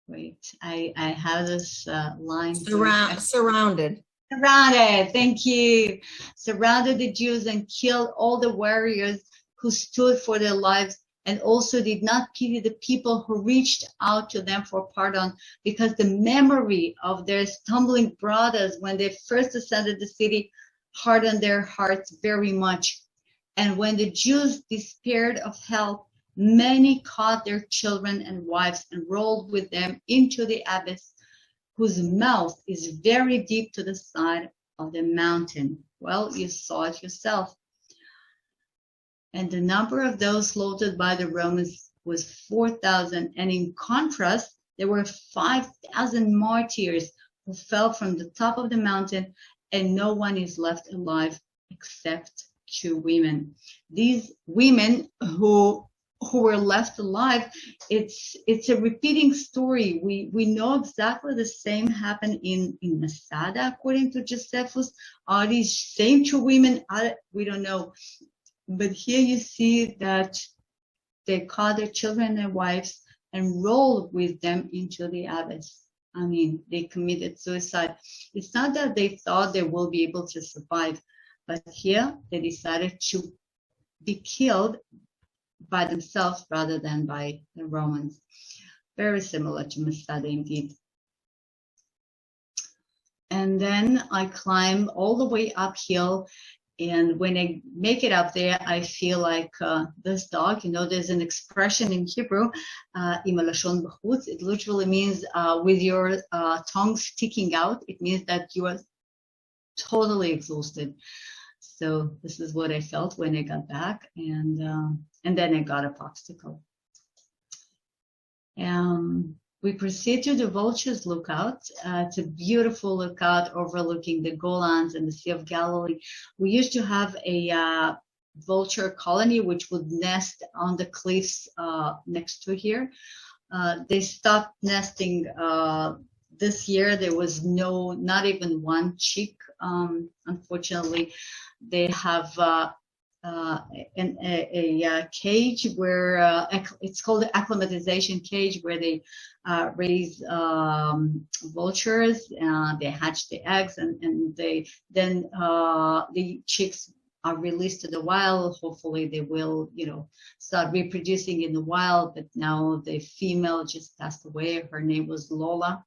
wait, I have this line. Surrounded. Surrounded, thank you. Surrounded the Jews and killed all the warriors who stood for their lives, and also did not pity the people who reached out to them for pardon, because the memory of their stumbling brothers when they first ascended the city hardened their hearts very much. And when the Jews despaired of help, many caught their children and wives and rolled with them into the abyss, whose mouth is very deep to the side of the mountain. Well, you saw it yourself. And the number of those slaughtered by the Romans was 4,000. And in contrast, there were 5,000 martyrs who fell from the top of the mountain, and no one is left alive except 2 women. These women who were left alive, it's a repeating story. We know exactly the same happened in Masada, according to Josephus. Are these same 2 women? We don't know. But here you see that they caught their children and wives and rolled with them into the abyss. I mean, they committed suicide. It's not that they thought they will be able to survive, but here they decided to be killed by themselves rather than by the Romans. Very similar to Masada indeed. And then I climb all the way uphill. And when I make it up there, I feel like this dog. You know, there's an expression in Hebrew, im lashon b'chutz. It literally means with your tongue sticking out. It means that you are totally exhausted. So this is what I felt when I got back, and then I got a popsicle. We proceed to the Vultures Lookout. It's a beautiful lookout overlooking the Golans and the Sea of Galilee. We used to have a vulture colony which would nest on the cliffs next to here. They stopped nesting this year. There was not even one chick. Unfortunately, they have a cage where it's called the acclimatization cage, where they raise vultures. They hatch the eggs, and then the chicks are released to the wild. Hopefully they will, start reproducing in the wild. But now the female just passed away. Her name was Lola.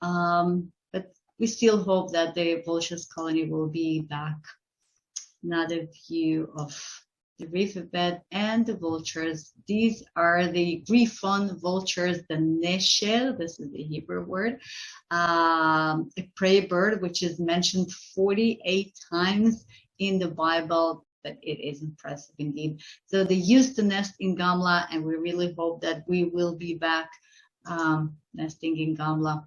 But we still hope that the vultures colony will be back. Another view of the riverbed and the vultures. These are the griffon vultures, the nesher, this is the Hebrew word, a prey bird, which is mentioned 48 times in the Bible, but it is impressive indeed. So they used to nest in Gamla, and we really hope that we will be back nesting in Gamla.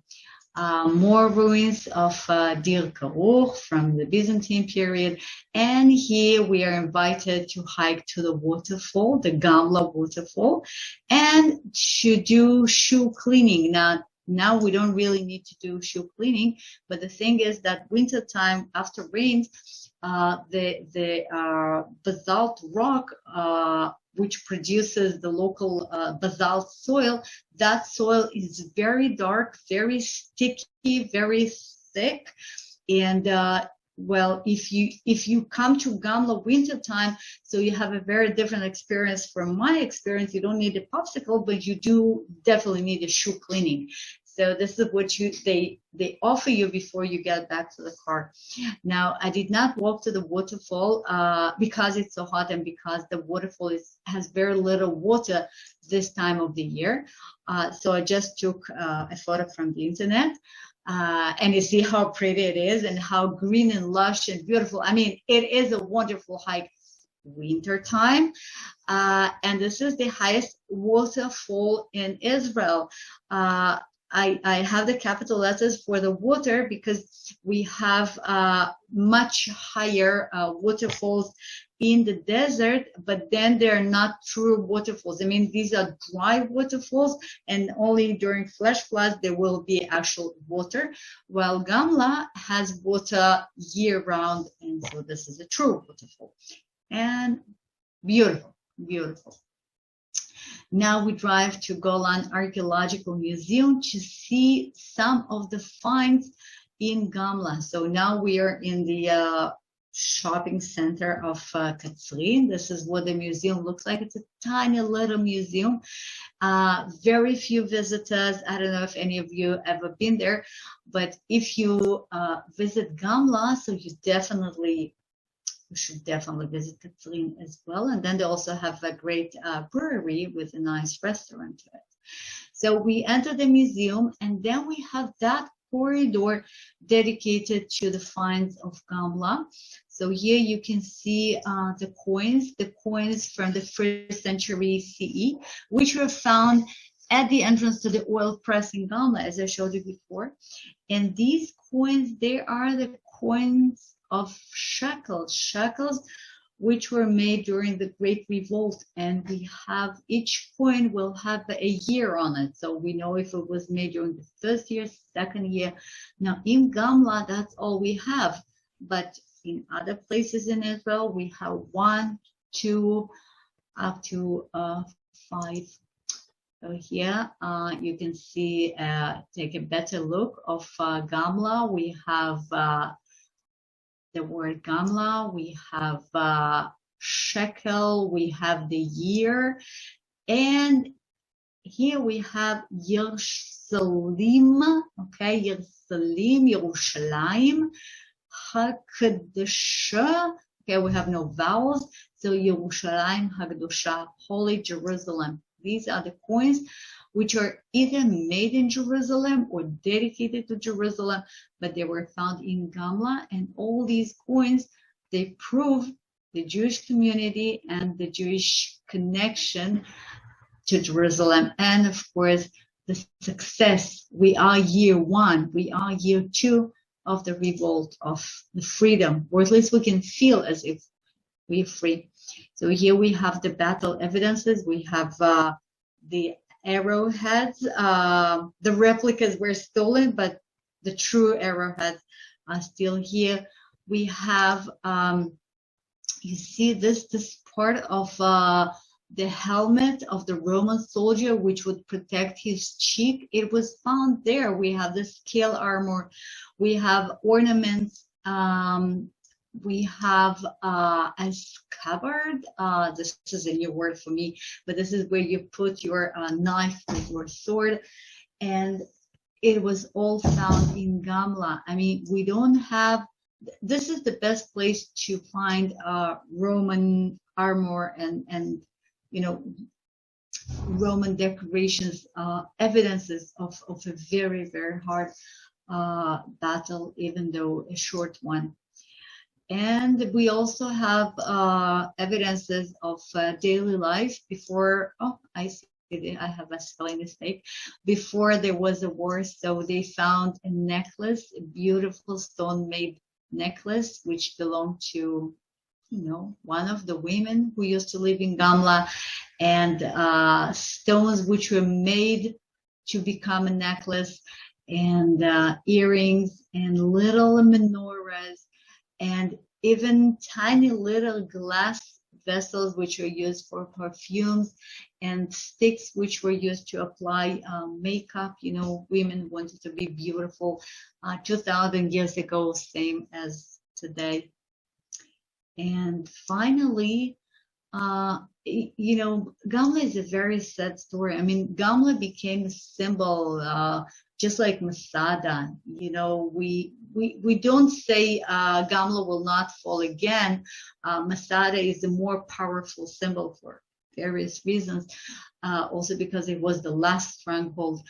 More ruins of Dir Karur from the Byzantine period. And here we are invited to hike to the waterfall, the Gamla waterfall, and to do shoe cleaning. Now we don't really need to do shoe cleaning, but the thing is that wintertime, after rains, the basalt rock, which produces the local basalt soil, that soil is very dark, very sticky, very thick. And well, if you come to Gamla wintertime, so you have a very different experience from my experience. You don't need a popsicle, but you do definitely need a shoe cleaning. So this is what they offer you before you get back to the car. Now, I did not walk to the waterfall because it's so hot and because the waterfall has very little water this time of the year. So I just took a photo from the internet. And you see how pretty it is and how green and lush and beautiful. I mean, it is a wonderful hike winter time. And this is the highest waterfall in Israel. I have the capital letters for the water because we have much higher waterfalls in the desert, but then they're not true waterfalls. I mean, these are dry waterfalls, and only during flash floods there will be actual water, while Gamla has water year round, and so this is a true waterfall. And beautiful, beautiful. Now we drive to Golan Archaeological Museum to see some of the finds in Gamla. So now we are in the shopping center of Katzrin. This is what the museum looks like. It's a tiny little museum. Very few visitors. I don't know if any of you ever been there, but if you visit Gamla, so you should definitely visit Katzrin as well. And then they also have a great brewery with a nice restaurant to it. So we enter the museum, and then we have that corridor dedicated to the finds of Gamla. So here you can see the coins from the 1st century CE, which were found at the entrance to the oil press in Gamla, as I showed you before. And these coins, they are the coins of shekels, which were made during the Great Revolt, and we have each coin will have a year on it, so we know if it was made during the first year, second year. Now in Gamla, that's all we have, but in other places in Israel, we have 1, 2, up to 5. So here you can see, take a better look of Gamla. We have the word Gamla, we have shekel, we have the year, and here we have Yerushalayim, okay, Yerushalayim, HaKadosha, okay, we have no vowels, so Yerushalayim HaKadosha, Holy Jerusalem. These are the coins which are either made in Jerusalem or dedicated to Jerusalem, but they were found in Gamla, and all these coins, they prove the Jewish community and the Jewish connection to Jerusalem, and of course, the success. We are year 1, we are year 2 of the revolt, of the freedom, or at least we can feel as if we're free. So here we have the battle evidences, we have the arrowheads. The replicas were stolen, but the true arrowheads are still here. We have, you see this part of the helmet of the Roman soldier, which would protect his cheek. It was found there. We have the scale armor. We have ornaments. We have a scabbard. This is a new word for me, but this is where you put your knife with your sword. And it was all found in Gamla. I mean, we don't have, this is the best place to find Roman armor and you know, Roman decorations, evidences of a very, very hard battle, even though a short one. And we also have evidences of daily life before, oh, I see, I have a spelling mistake, before there was a war. So they found a necklace, a beautiful stone-made necklace, which belonged to, you know, one of the women who used to live in Gamla, and stones which were made to become a necklace, and earrings, and little menorahs, and even tiny little glass vessels which were used for perfumes, and sticks which were used to apply makeup. You know, women wanted to be beautiful 2,000 years ago, same as today. And finally, you know, Gamla is a very sad story. I mean, Gamla became a symbol, just like Masada. You know, we don't say Gamla will not fall again. Masada is a more powerful symbol for various reasons, also because it was the last stronghold.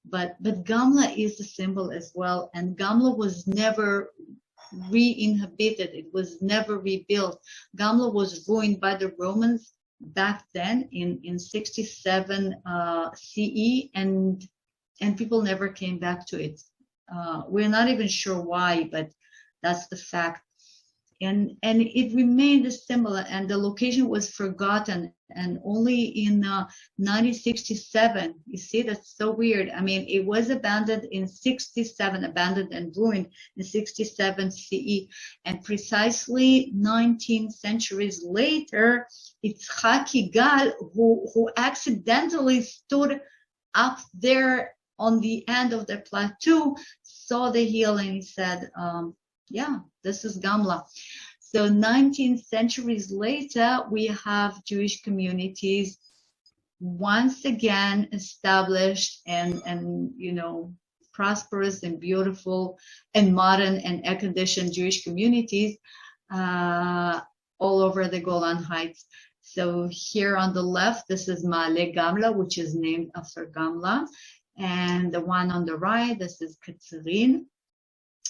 But Gamla is a symbol as well, and Gamla was never re-inhabited. It was never rebuilt. Gamla was ruined by the Romans back then in 67 CE, and people never came back to it. We're not even sure why, but that's the fact. And it remained a symbol, and the location was forgotten. And only in 1967, you see, that's so weird. I mean, it was abandoned in 67, abandoned and ruined in 67 CE. And precisely 19 centuries later, it's Yigal who accidentally stood up there on the end of the plateau, saw the hill, and he said, yeah, this is Gamla. So 19 centuries later, we have Jewish communities once again established and you know, prosperous and beautiful and modern and air-conditioned Jewish communities all over the Golan Heights. So here on the left, this is Mount Gamla, which is named after Gamla. And the one on the right, this is Katsarin.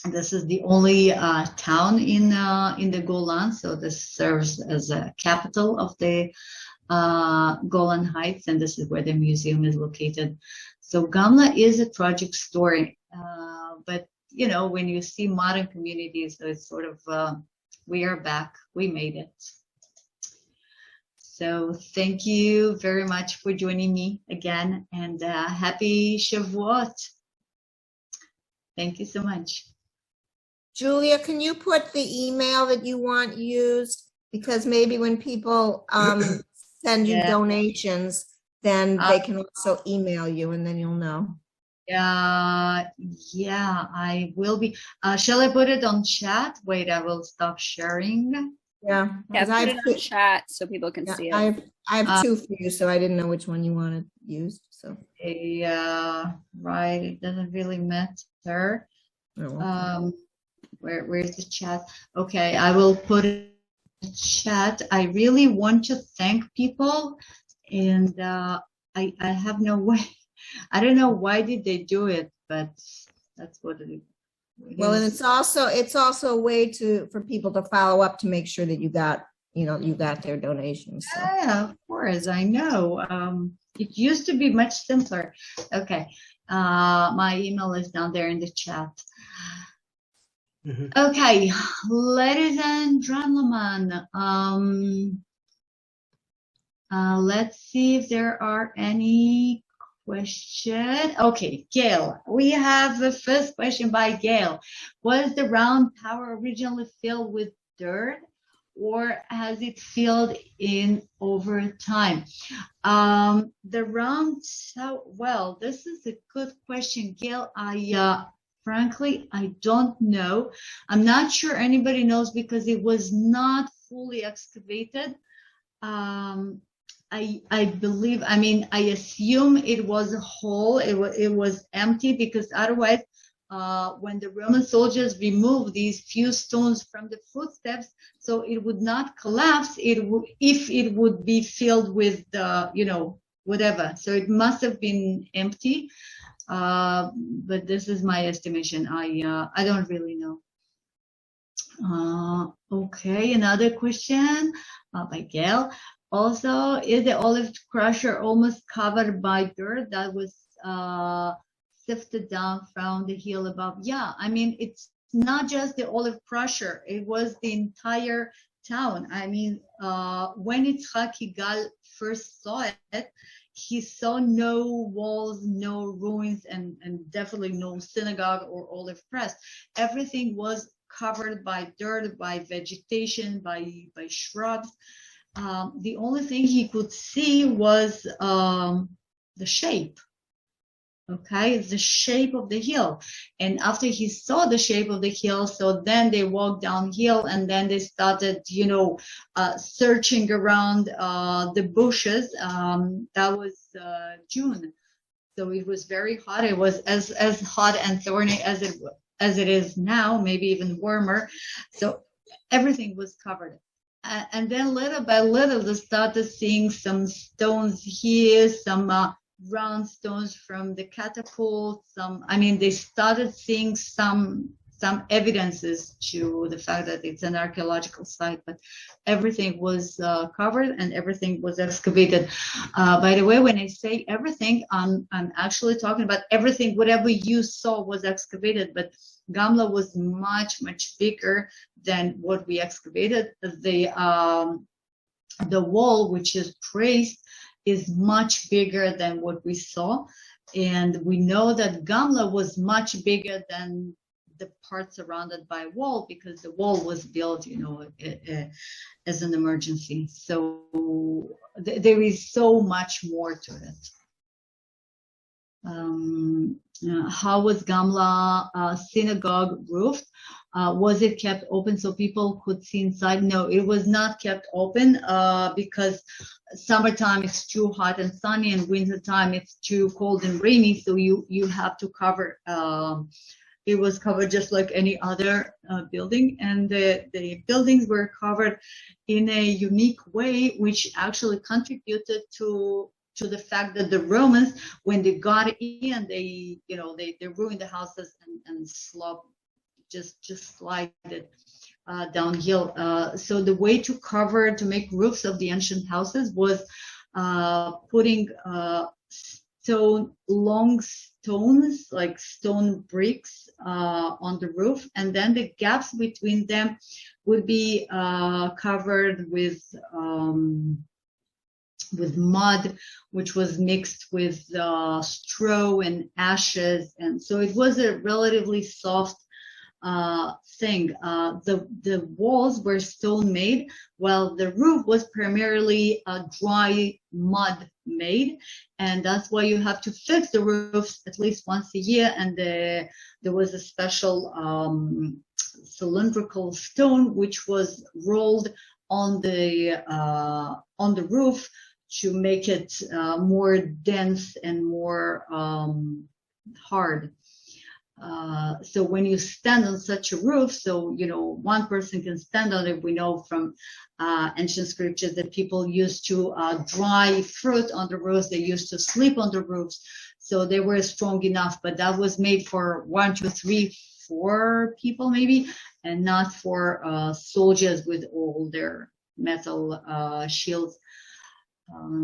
This is the only town in the Golan, so this serves as a capital of the Golan Heights, and this is where the museum is located. So Gamla is a tragic story, but you know, when you see modern communities, it's sort of we are back, we made it. So thank you very much for joining me again, and happy Shavuot. Thank you so much. Julia, can you put the email that you want used? Because maybe when people send you donations, then they can also email you, and then you'll know. Yeah, I will be. Shall I put it on chat? Wait, I will stop sharing. Yeah, put it on chat so people can see it. I have two for you, so I didn't know which one you wanted used. So yeah, right. It doesn't really matter. Oh, okay. Where's the chat? Okay, I will put it in the chat. I really want to thank people, and I have no way. I don't know why did they do it, but that's what it is. Well, and it's also a way for people to follow up to make sure that you got their donations. So. Yeah, of course, I know. It used to be much simpler. Okay, my email is down there in the chat. Mm-hmm. Okay, ladies and gentlemen, let's see if there are any questions. Okay, Gail, we have the first question by Gail. Was the round tower originally filled with dirt, or has it filled in over time? The round tower, well, this is a good question, Gail. Frankly, I don't know. I'm not sure anybody knows because it was not fully excavated. I believe, I mean, I assume it was a hole. It was empty because otherwise, when the Roman soldiers removed these few stones from the footsteps, so it would not collapse. If it would be filled with whatever. So it must have been empty. But this is my estimation. I don't really know. Okay, another question by Gail. Also, is the olive crusher almost covered by dirt that was sifted down from the hill above? Yeah, I mean, it's not just the olive crusher. It was the entire town. I mean, when Yigal first saw it, he saw no walls, no ruins, and definitely no synagogue or olive press. Everything was covered by dirt, by vegetation, by shrubs. The only thing he could see was the shape Okay, the shape of the hill. And after he saw the shape of the hill, so then they walked downhill, and then they started, searching around the bushes. That was June, so it was very hot. It was as hot and thorny as it is now, maybe even warmer. So everything was covered. And then little by little, they started seeing some stones here, some round stones from the catapult. They started seeing some evidences to the fact that it's an archaeological site, but everything was covered and everything was excavated. By the way, when I say everything, I'm actually talking about everything. Whatever you saw was excavated, but Gamla was much, much bigger than what we excavated. The wall, which is traced, is much bigger than what we saw. And we know that Gamla was much bigger than the part surrounded by wall, because the wall was built, as an emergency. So there is so much more to it. How was Gamla synagogue roofed? Was it kept open so people could see inside? No, it was not kept open because summertime it's too hot and sunny, and wintertime it's too cold and rainy. So you have to cover. It was covered just like any other building, and the buildings were covered in a unique way, which actually contributed to the fact that the Romans, when they got in, they ruined the houses and just slide it downhill. So the way to make roofs of the ancient houses was putting long stones, like stone bricks, on the roof, and then the gaps between them would be covered with mud, which was mixed with straw and ashes, and so it was a relatively soft thing. The walls were stone made, while the roof was primarily dry mud made, and that's why you have to fix the roofs at least once a year. And there was a special cylindrical stone which was rolled on the roof to make it more dense and more hard. So when you stand on such a roof, so one person can stand on it. We know from ancient scriptures that people used to dry fruit on the roofs. They used to sleep on the roofs, so they were strong enough. But that was made for 1, 2, 3, 4 people maybe, and not for soldiers with all their metal shields.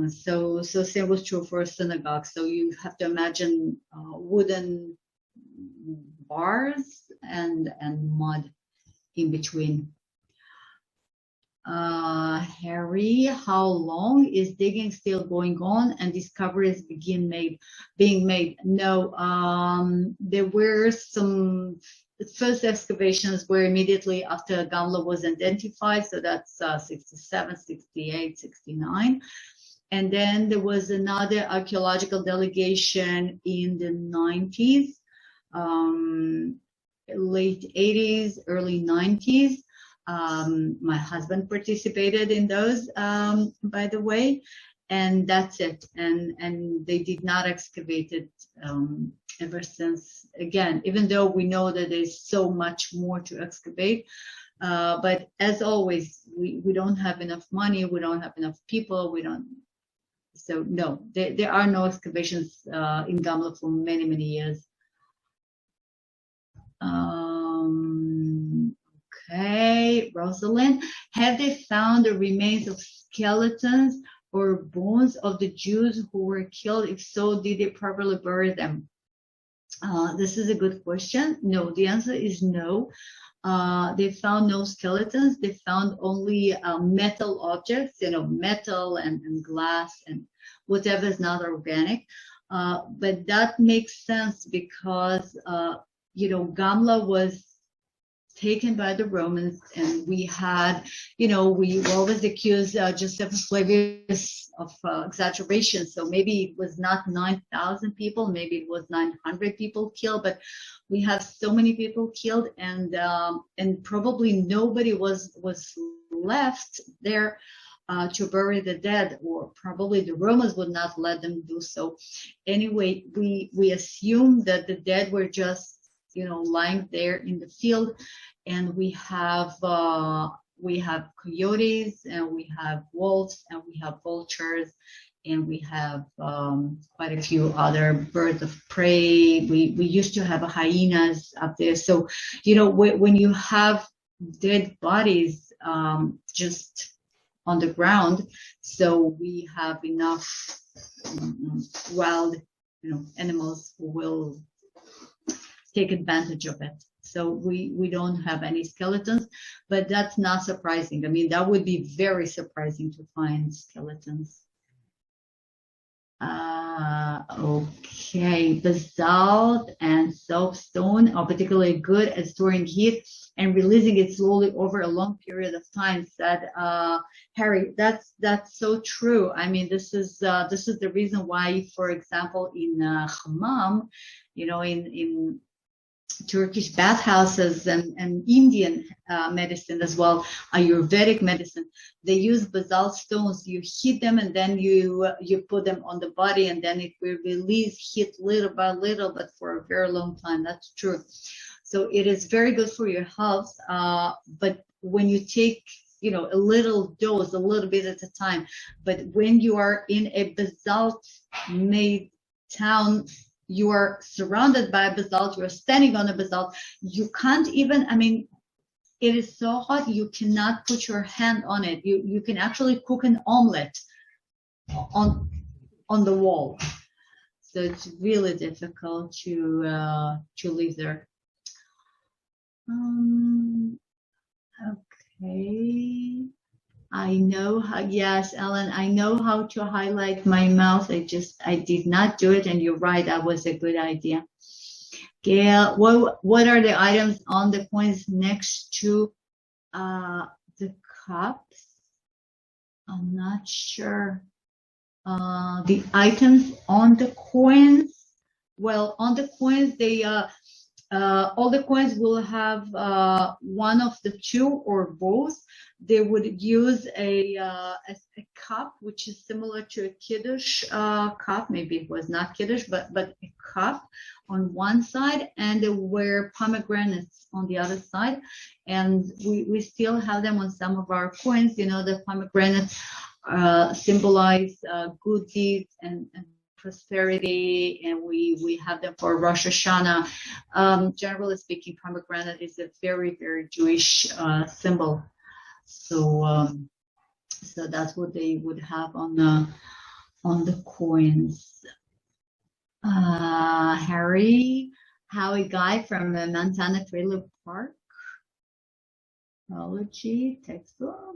So same was true for a synagogue. So you have to imagine wooden bars and mud in between. Harry, how long is digging still going on and discoveries being made? No, there were some. The first excavations were immediately after Gamla was identified, so that's 67, 68, 69. And then there was another archaeological delegation in the 90s, late 80s, early 90s. My husband participated in those, by the way, and that's it. And they did not excavate it ever since. Again, even though we know that there's so much more to excavate, but as always, we don't have enough money, we don't have enough people, so no, there are no excavations in Gamla for many, many years. Okay, Rosalind, have they found the remains of skeletons or bones of the Jews who were killed? If so, did they properly bury them? This is a good question. No, the answer is no. They found no skeletons. They found only metal objects, metal and glass and whatever is not organic. But that makes sense because, Gamla was taken by the Romans, and we had, we always accuse Josephus Flavius of exaggeration. So maybe it was not 9,000 people, maybe it was 900 people killed, but we have so many people killed, and probably nobody was left there to bury the dead, or probably the Romans would not let them do so. Anyway, we assume that the dead were just lying there in the field, and we have coyotes, and we have wolves, and we have vultures, and we have quite a few other birds of prey. We used to have hyenas up there. So, when you have dead bodies just on the ground, so we have enough wild, animals who will take advantage of it. So we don't have any skeletons, but that's not surprising. I mean, that would be very surprising to find skeletons. Okay, basalt and soapstone are particularly good at storing heat and releasing it slowly over a long period of time, said Harry. That's so true. I mean, this is the reason why, for example, in hammam, in Turkish bathhouses and Indian medicine as well, Ayurvedic medicine, they use basalt stones. You heat them, and then you put them on the body, and then it will release heat little by little, but for a very long time. That's true. So it is very good for your health. But when you take a little dose, a little bit at a time, but when you are in a basalt made town, you are surrounded by basalt, you're standing on a basalt, you can't even, it is so hot, you cannot put your hand on it. You can actually cook an omelet on the wall. So it's really difficult to live there. Okay. I know how, yes, Ellen, I know how to highlight my mouth. I did not do it, and you're right, that was a good idea. Gail, what are the items on the coins next to the cups? I'm not sure. The items on the coins, well, on the coins, they all the coins will have one of the two or both. They would use a cup, which is similar to a Kiddush cup. Maybe it was not Kiddush, but a cup on one side, and there were pomegranates on the other side. And we still have them on some of our coins. The pomegranates symbolize good deeds and prosperity, and we have them for Rosh Hashanah. Generally speaking, pomegranate is a very, very Jewish symbol. So that's what they would have on the coins. Harry, Howie Guy from Montana Trailer Park. Biology textbook.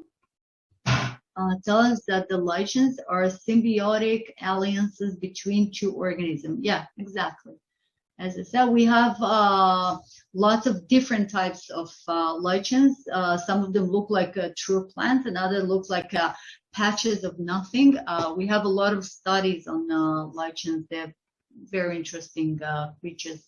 Tell us that the lichens are symbiotic alliances between two organisms. Yeah, exactly. As I said, we have lots of different types of lichens. Some of them look like true plants, and others look like patches of nothing. We have a lot of studies on lichens. They're very interesting creatures.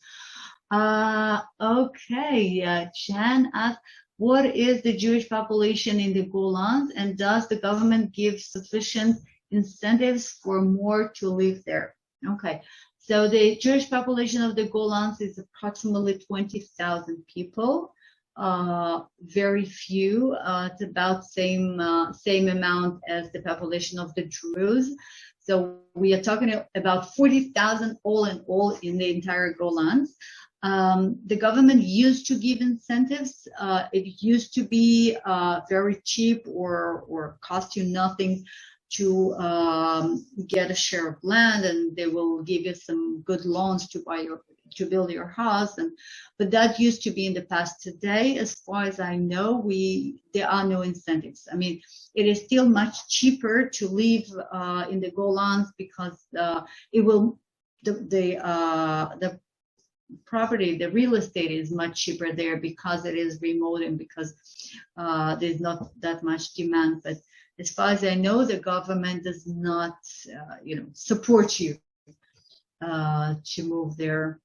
Okay, Jan asked, what is the Jewish population in the Golans, and does the government give sufficient incentives for more to live there? Okay, so the Jewish population of the Golans is approximately 20,000 people. Very few. It's about same amount as the population of the Druze. So we are talking about 40,000 all in all in the entire Golans. The government used to give incentives. It used to be very cheap or cost you nothing to get a share of land, and they will give you some good loans to build your house. But that used to be in the past. Today, as far as I know, there are no incentives. I mean, it is still much cheaper to live in the Golans because it will the property, the real estate is much cheaper there because it is remote and because there's not that much demand. But as far as I know, the government does not, support you to move there.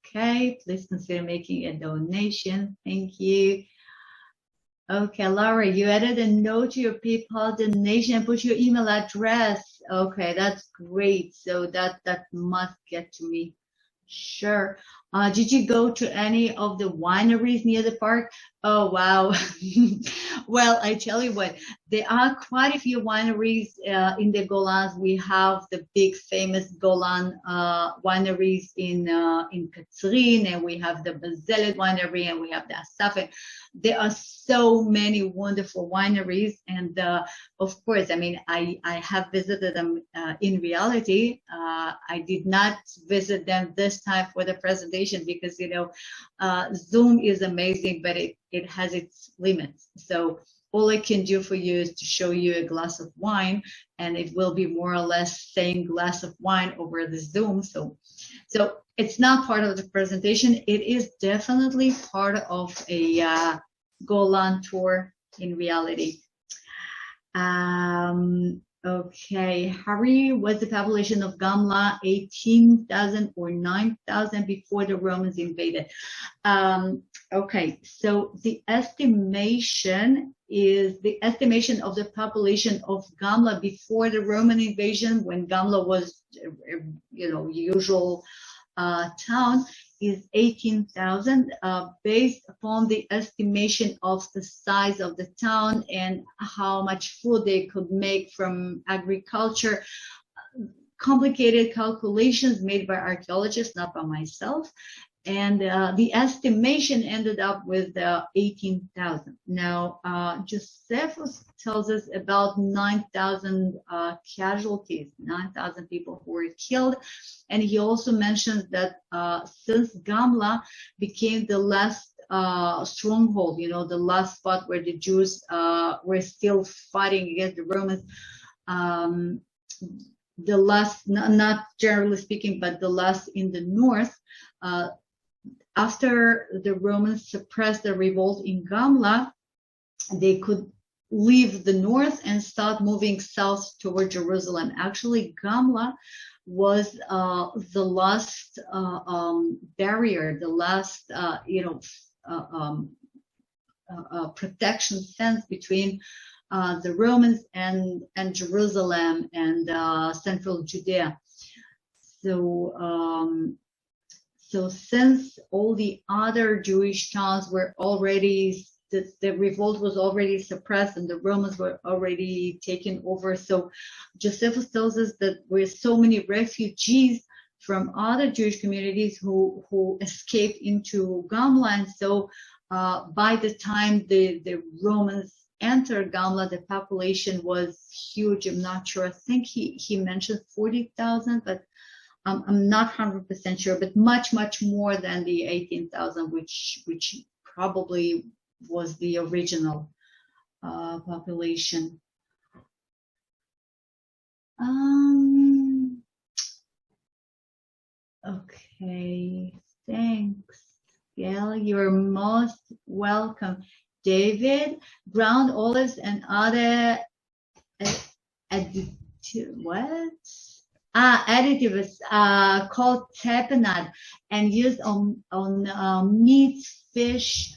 Okay, please consider making a donation. Thank you. Okay, Laura, you added a note to your PayPal donation and put your email address. Okay, that's great. So that must get to me. Sure. Did you go to any of the wineries near the park? Oh, wow. Well, I tell you what, there are quite a few wineries in the Golans. We have the big famous Golan wineries in Katzrin, and we have the Bazelet winery, and we have the Asafet. There are so many wonderful wineries, and of course, I mean, I have visited them in reality. I did not visit them this time for the presentation because, Zoom is amazing, but it has its limits. So all I can do for you is to show you a glass of wine, and it will be more or less same glass of wine over the Zoom. So it's not part of the presentation. It is definitely part of a Golan tour in reality. Okay, Harry, was the population of Gamla 18,000 or 9,000 before the Romans invaded? Okay, so the estimation is the estimation of the population of Gamla before the Roman invasion, when Gamla was, usual town, is 18,000, based upon the estimation of the size of the town and how much food they could make from agriculture. Complicated calculations made by archaeologists, not by myself. And the estimation ended up with 18,000. Now, Josephus tells us about 9,000 casualties, 9,000 people who were killed. And he also mentions that since Gamla became the last stronghold, the last spot where the Jews were still fighting against the Romans, the last, not generally speaking, but the last in the north, after the Romans suppressed the revolt in Gamla, they could leave the north and start moving south toward Jerusalem. Actually, Gamla was the last barrier, the last, protection fence between the Romans and Jerusalem and central Judea. So since all the other Jewish towns were already, the revolt was already suppressed and the Romans were already taken over, so Josephus tells us that there were so many refugees from other Jewish communities who escaped into Gamla, and so by the time the Romans entered Gamla, the population was huge. I'm not sure. I think he mentioned 40,000, but I'm not 100% sure, but much, much more than the 18,000, which probably was the original population. Okay, thanks. Gail, you're most welcome. David, ground olives and other additives called tapenade and used on meat, fish.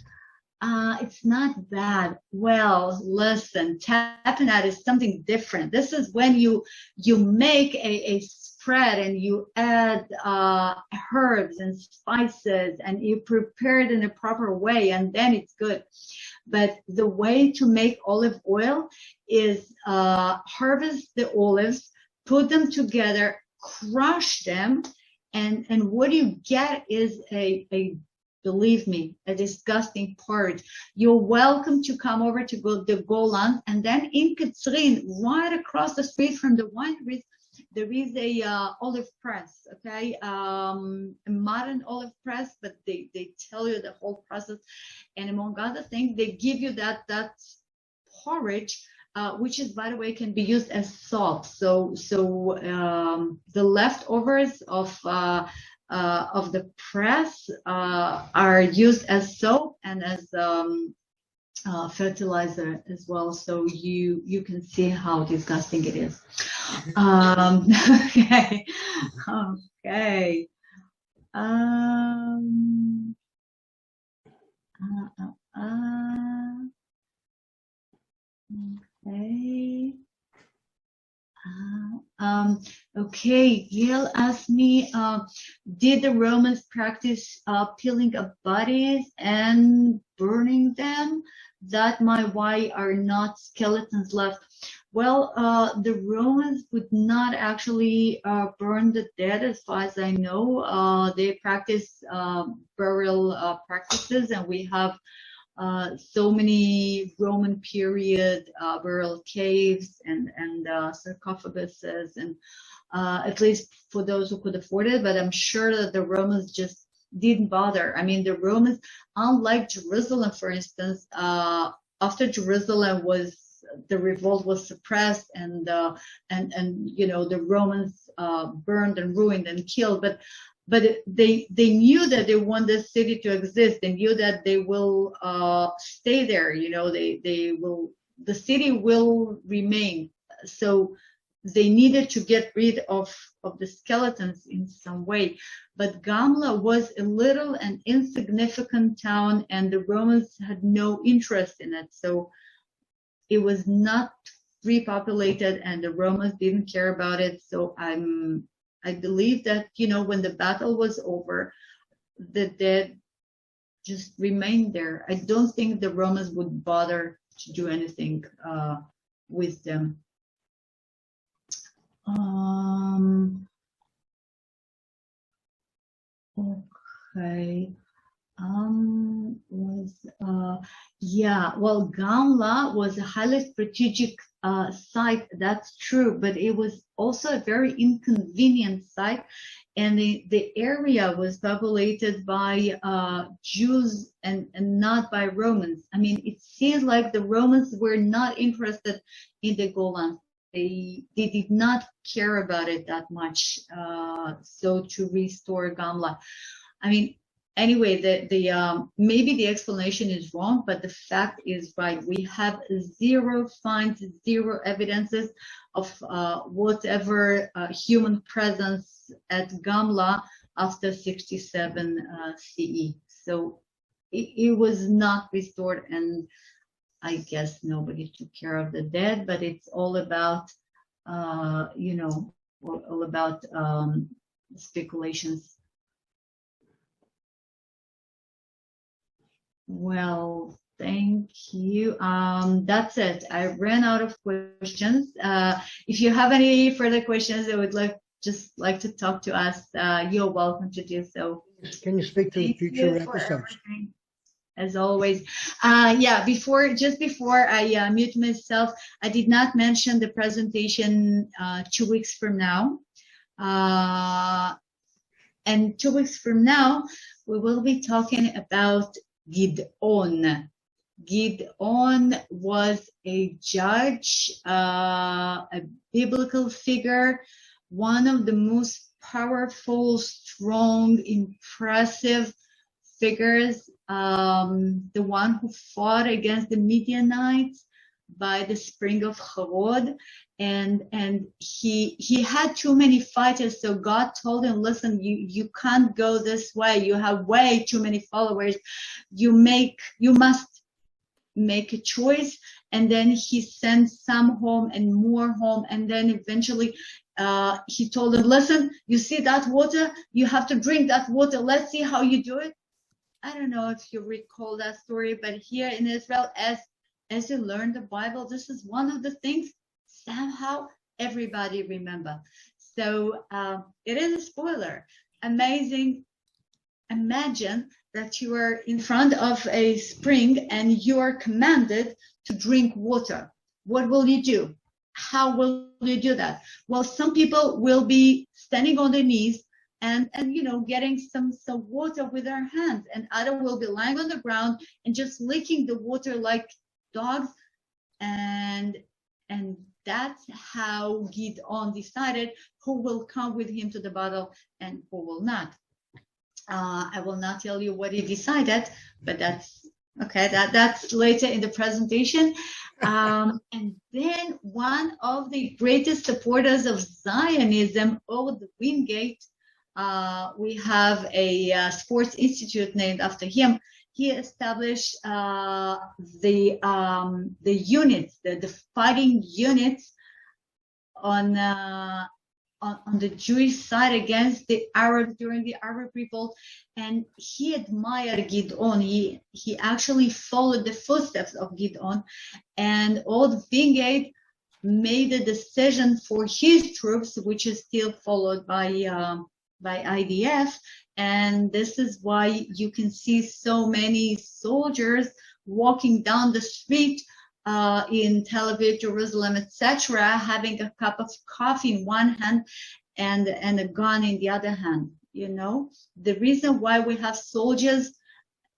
It's not bad. Well, listen, tapenade is something different. This is when you make a spread and you add herbs and spices and you prepare it in a proper way, and then it's good. But the way to make olive oil is harvest the olives, put them together, crush them, and what you get is a believe me, a disgusting porridge. You're welcome to come over to the Golan, and then in Katzrin, right across the street from the wineries, there is a olive press, okay, a modern olive press, but they tell you the whole process, and among other things, they give you that porridge which is, by the way, can be used as salt. So the leftovers of the press are used as soap and as fertilizer as well. So you can see how disgusting it is. Okay. Okay. Okay. Okay, Gail asked me, did the Romans practice peeling up bodies and burning them? That might why are not skeletons left. Well, the Romans would not actually burn the dead, as far as I know. They practice burial practices, and we have so many Roman period burial caves and sarcophaguses, and at least for those who could afford it. But I'm sure that the Romans just didn't bother. I mean, the Romans, unlike Jerusalem, for instance, after Jerusalem the revolt was suppressed, and you know, the Romans burned and ruined and killed, but they knew that they want this city to exist. They knew that they will stay there. You know, the city will remain. So they needed to get rid of the skeletons in some way. But Gamla was a little and insignificant town, and the Romans had no interest in it. So it was not repopulated, and the Romans didn't care about it. So I believe that, you know, when the battle was over, the dead just remained there. I don't think the Romans would bother to do anything with them. Okay. Yeah, well, Gamla was a highly strategic site, that's true, but it was also a very inconvenient site, and the area was populated by Jews and not by Romans. I mean, it seems like the Romans were not interested in the Golan. They did not care about it that much, so to restore Gamla. I mean, anyway, maybe the explanation is wrong, but the fact is right. We have zero finds, zero evidences of whatever human presence at Gamla after 67 CE. So it was not restored, and I guess nobody took care of the dead, but it's all about, you know, all about speculations. Well, thank you. That's it. I ran out of questions. If you have any further questions, I would just like to talk to us. You're welcome to do so. Can you speak to the future episodes? As always. Yeah, before I mute myself, I did not mention the presentation 2 weeks from now. And 2 weeks from now, we will be talking about Gideon. Gideon was a judge, a biblical figure, one of the most powerful, strong, impressive figures, the one who fought against the Midianites by the spring of Harod, and he had too many fighters, so God told him, listen, you can't go this way, you have way too many followers, you must make a choice. And then he sent some home and more home, and then eventually he told them, listen, you see that water, you have to drink that water, let's see how you do it. I don't know if you recall that story, but here in Israel, as you learn the Bible, this is one of the things somehow everybody remember. So it is a spoiler. Amazing. Imagine that you are in front of a spring and you are commanded to drink water. What will you do? How will you do that? Well, some people will be standing on their knees and you know, getting some water with their hands, and others will be lying on the ground and just licking the water like dogs. And And that's how Gideon decided who will come with him to the battle and who will not. I will not tell you what he decided, but that's okay. That's later in the presentation. And then one of the greatest supporters of Zionism, Ord Wingate, we have a sports institute named after him. He established the units, the fighting units on the Jewish side against the Arabs during the Arab Revolt, and he admired Gideon. He actually followed the footsteps of Gideon, and Ord Wingate made a decision for his troops, which is still followed by IDF. And this is why you can see so many soldiers walking down the street in Tel Aviv, Jerusalem, etc., having a cup of coffee in one hand and a gun in the other hand. You know, the reason why we have soldiers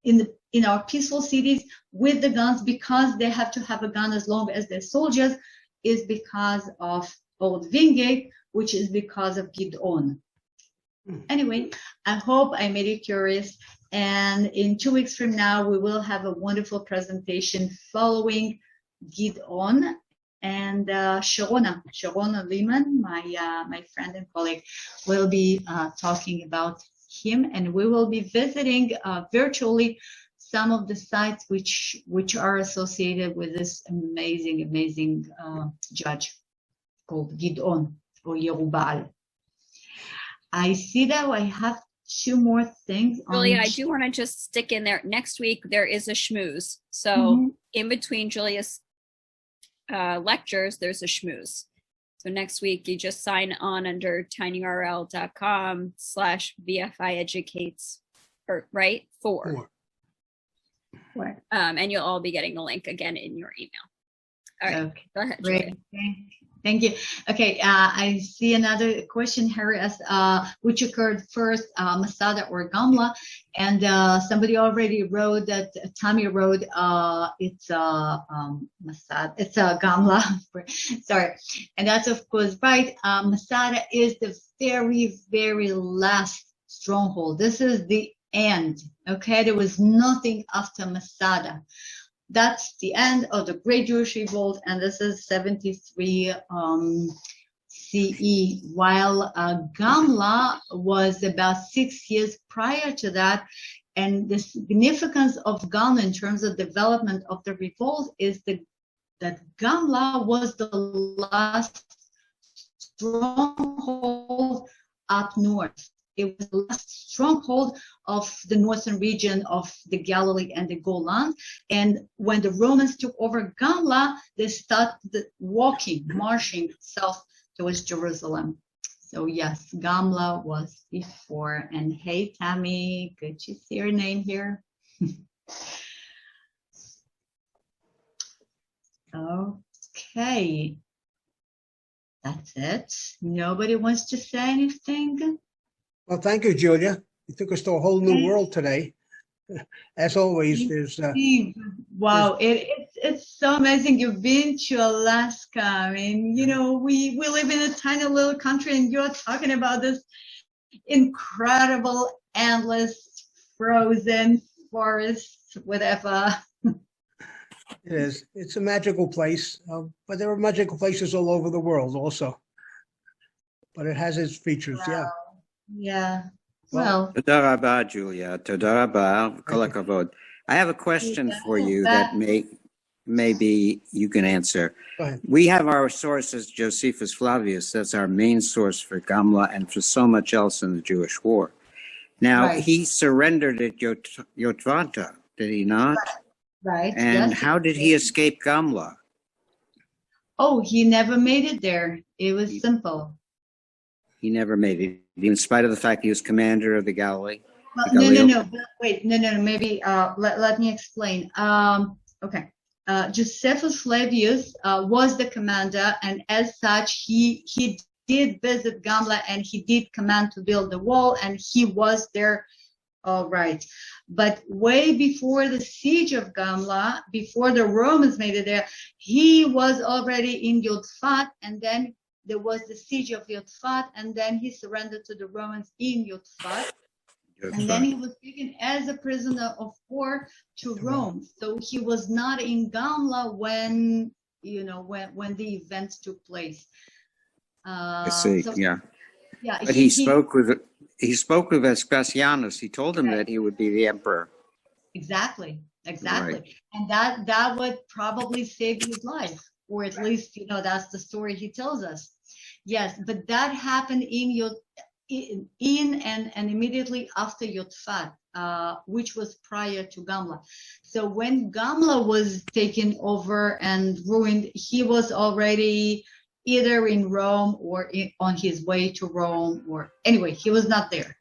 in our peaceful cities with the guns, because they have to have a gun as long as they're soldiers, is because of Ord Wingate, which is because of Gideon. Anyway, I hope I made you curious. And in 2 weeks from now, we will have a wonderful presentation following Gideon, and Sharona Lehman, my friend and colleague, will be talking about him, and we will be visiting virtually some of the sites which are associated with this amazing judge called Gideon or Yerubal. I see that I have 2 more things. Julia, I do want to just stick in there. Next week, there is a schmooze. So in between Julia's lectures, there's a schmooze. So next week, you just sign on under tinyurl.com/VFIeducates, right? 4. And you'll all be getting the link again in your email. All right, okay. Go ahead, Julia. Thank you. Okay, I see another question here as which occurred first, Masada or Gamla, and somebody already wrote that. Tammy wrote it's Masada. It's Gamla. Sorry, and that's of course right. Masada is the very last stronghold. This is the end. Okay, there was nothing after Masada. That's the end of the Great Jewish Revolt, and this is 73 CE, while Gamla was about 6 years prior to that. And the significance of Gamla in terms of development of the revolt is that Gamla was the last stronghold up north. It was the last stronghold of the northern region of the Galilee and the Golan. And when the Romans took over Gamla, they started marching south towards Jerusalem. So yes, Gamla was before. And hey, Tammy, good to see your name here. Okay. That's it. Nobody wants to say anything? Well, thank you, Julia. You took us to a whole new world today. As always, there's... wow, it's so amazing. You've been to Alaska. I mean, you know, we live in a tiny little country, and you're talking about this incredible, endless, frozen forests, whatever. It is. It's a magical place, but there are magical places all over the world also. But it has its features, wow. Yeah. Well. Toda rabba, Julia. Toda rabba. Kol hakavod. I have a question for you that maybe you can answer. Go ahead. We have our sources, Josephus Flavius. That's our main source for Gamla and for so much else in the Jewish war. Now, he surrendered at Yotvata, did he not? Right. And how did he escape Gamla? Oh, he never made it there. It was simple. He never made it, in spite of the fact he was commander of the Galilee. Well, no. Wait, no. Maybe let me explain. Okay. Josephus Flavius was the commander, and as such, he did visit Gamla, and he did command to build the wall, and he was there All right. But way before the siege of Gamla, before the Romans made it there, he was already in Yodfat, and then there was the siege of Yodfat, and then he surrendered to the Romans in Yodfat. And then he was taken as a prisoner of war to Rome. So he was not in Gamla when, when the events took place. I see. Yeah. But he spoke with Vespasianus. He told him that he would be the emperor. Exactly. Right. And that would probably save his life, or at least, that's the story he tells us. Yes, but that happened in and immediately after Yodfat, which was prior to Gamla. So when Gamla was taken over and ruined, he was already either in Rome or on his way to Rome, or anyway, he was not there.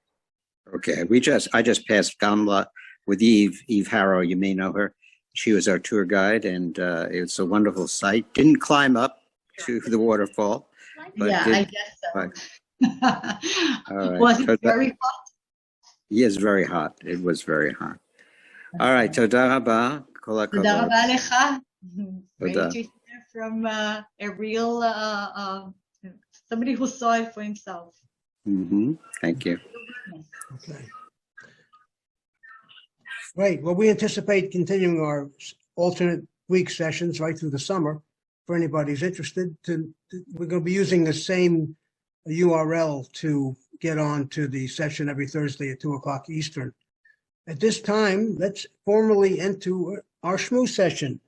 Okay, I just passed Gamla with Eve Harrow. You may know her. She was our tour guide, and it's a wonderful sight. Didn't climb up to the waterfall, but I guess so. All right. Was it very hot? Yes, very hot. It was very hot. All right. Toda rabba. Kol hakavod. Toda rabba lecha. Great Toda. to hear from a real somebody who saw it for himself. Thank you. Okay. Right. Well, we anticipate continuing our alternate week sessions right through the summer. For anybody who's interested, we're going to be using the same URL to get on to the session every Thursday at 2:00 Eastern. At this time, let's formally enter our shmoo session.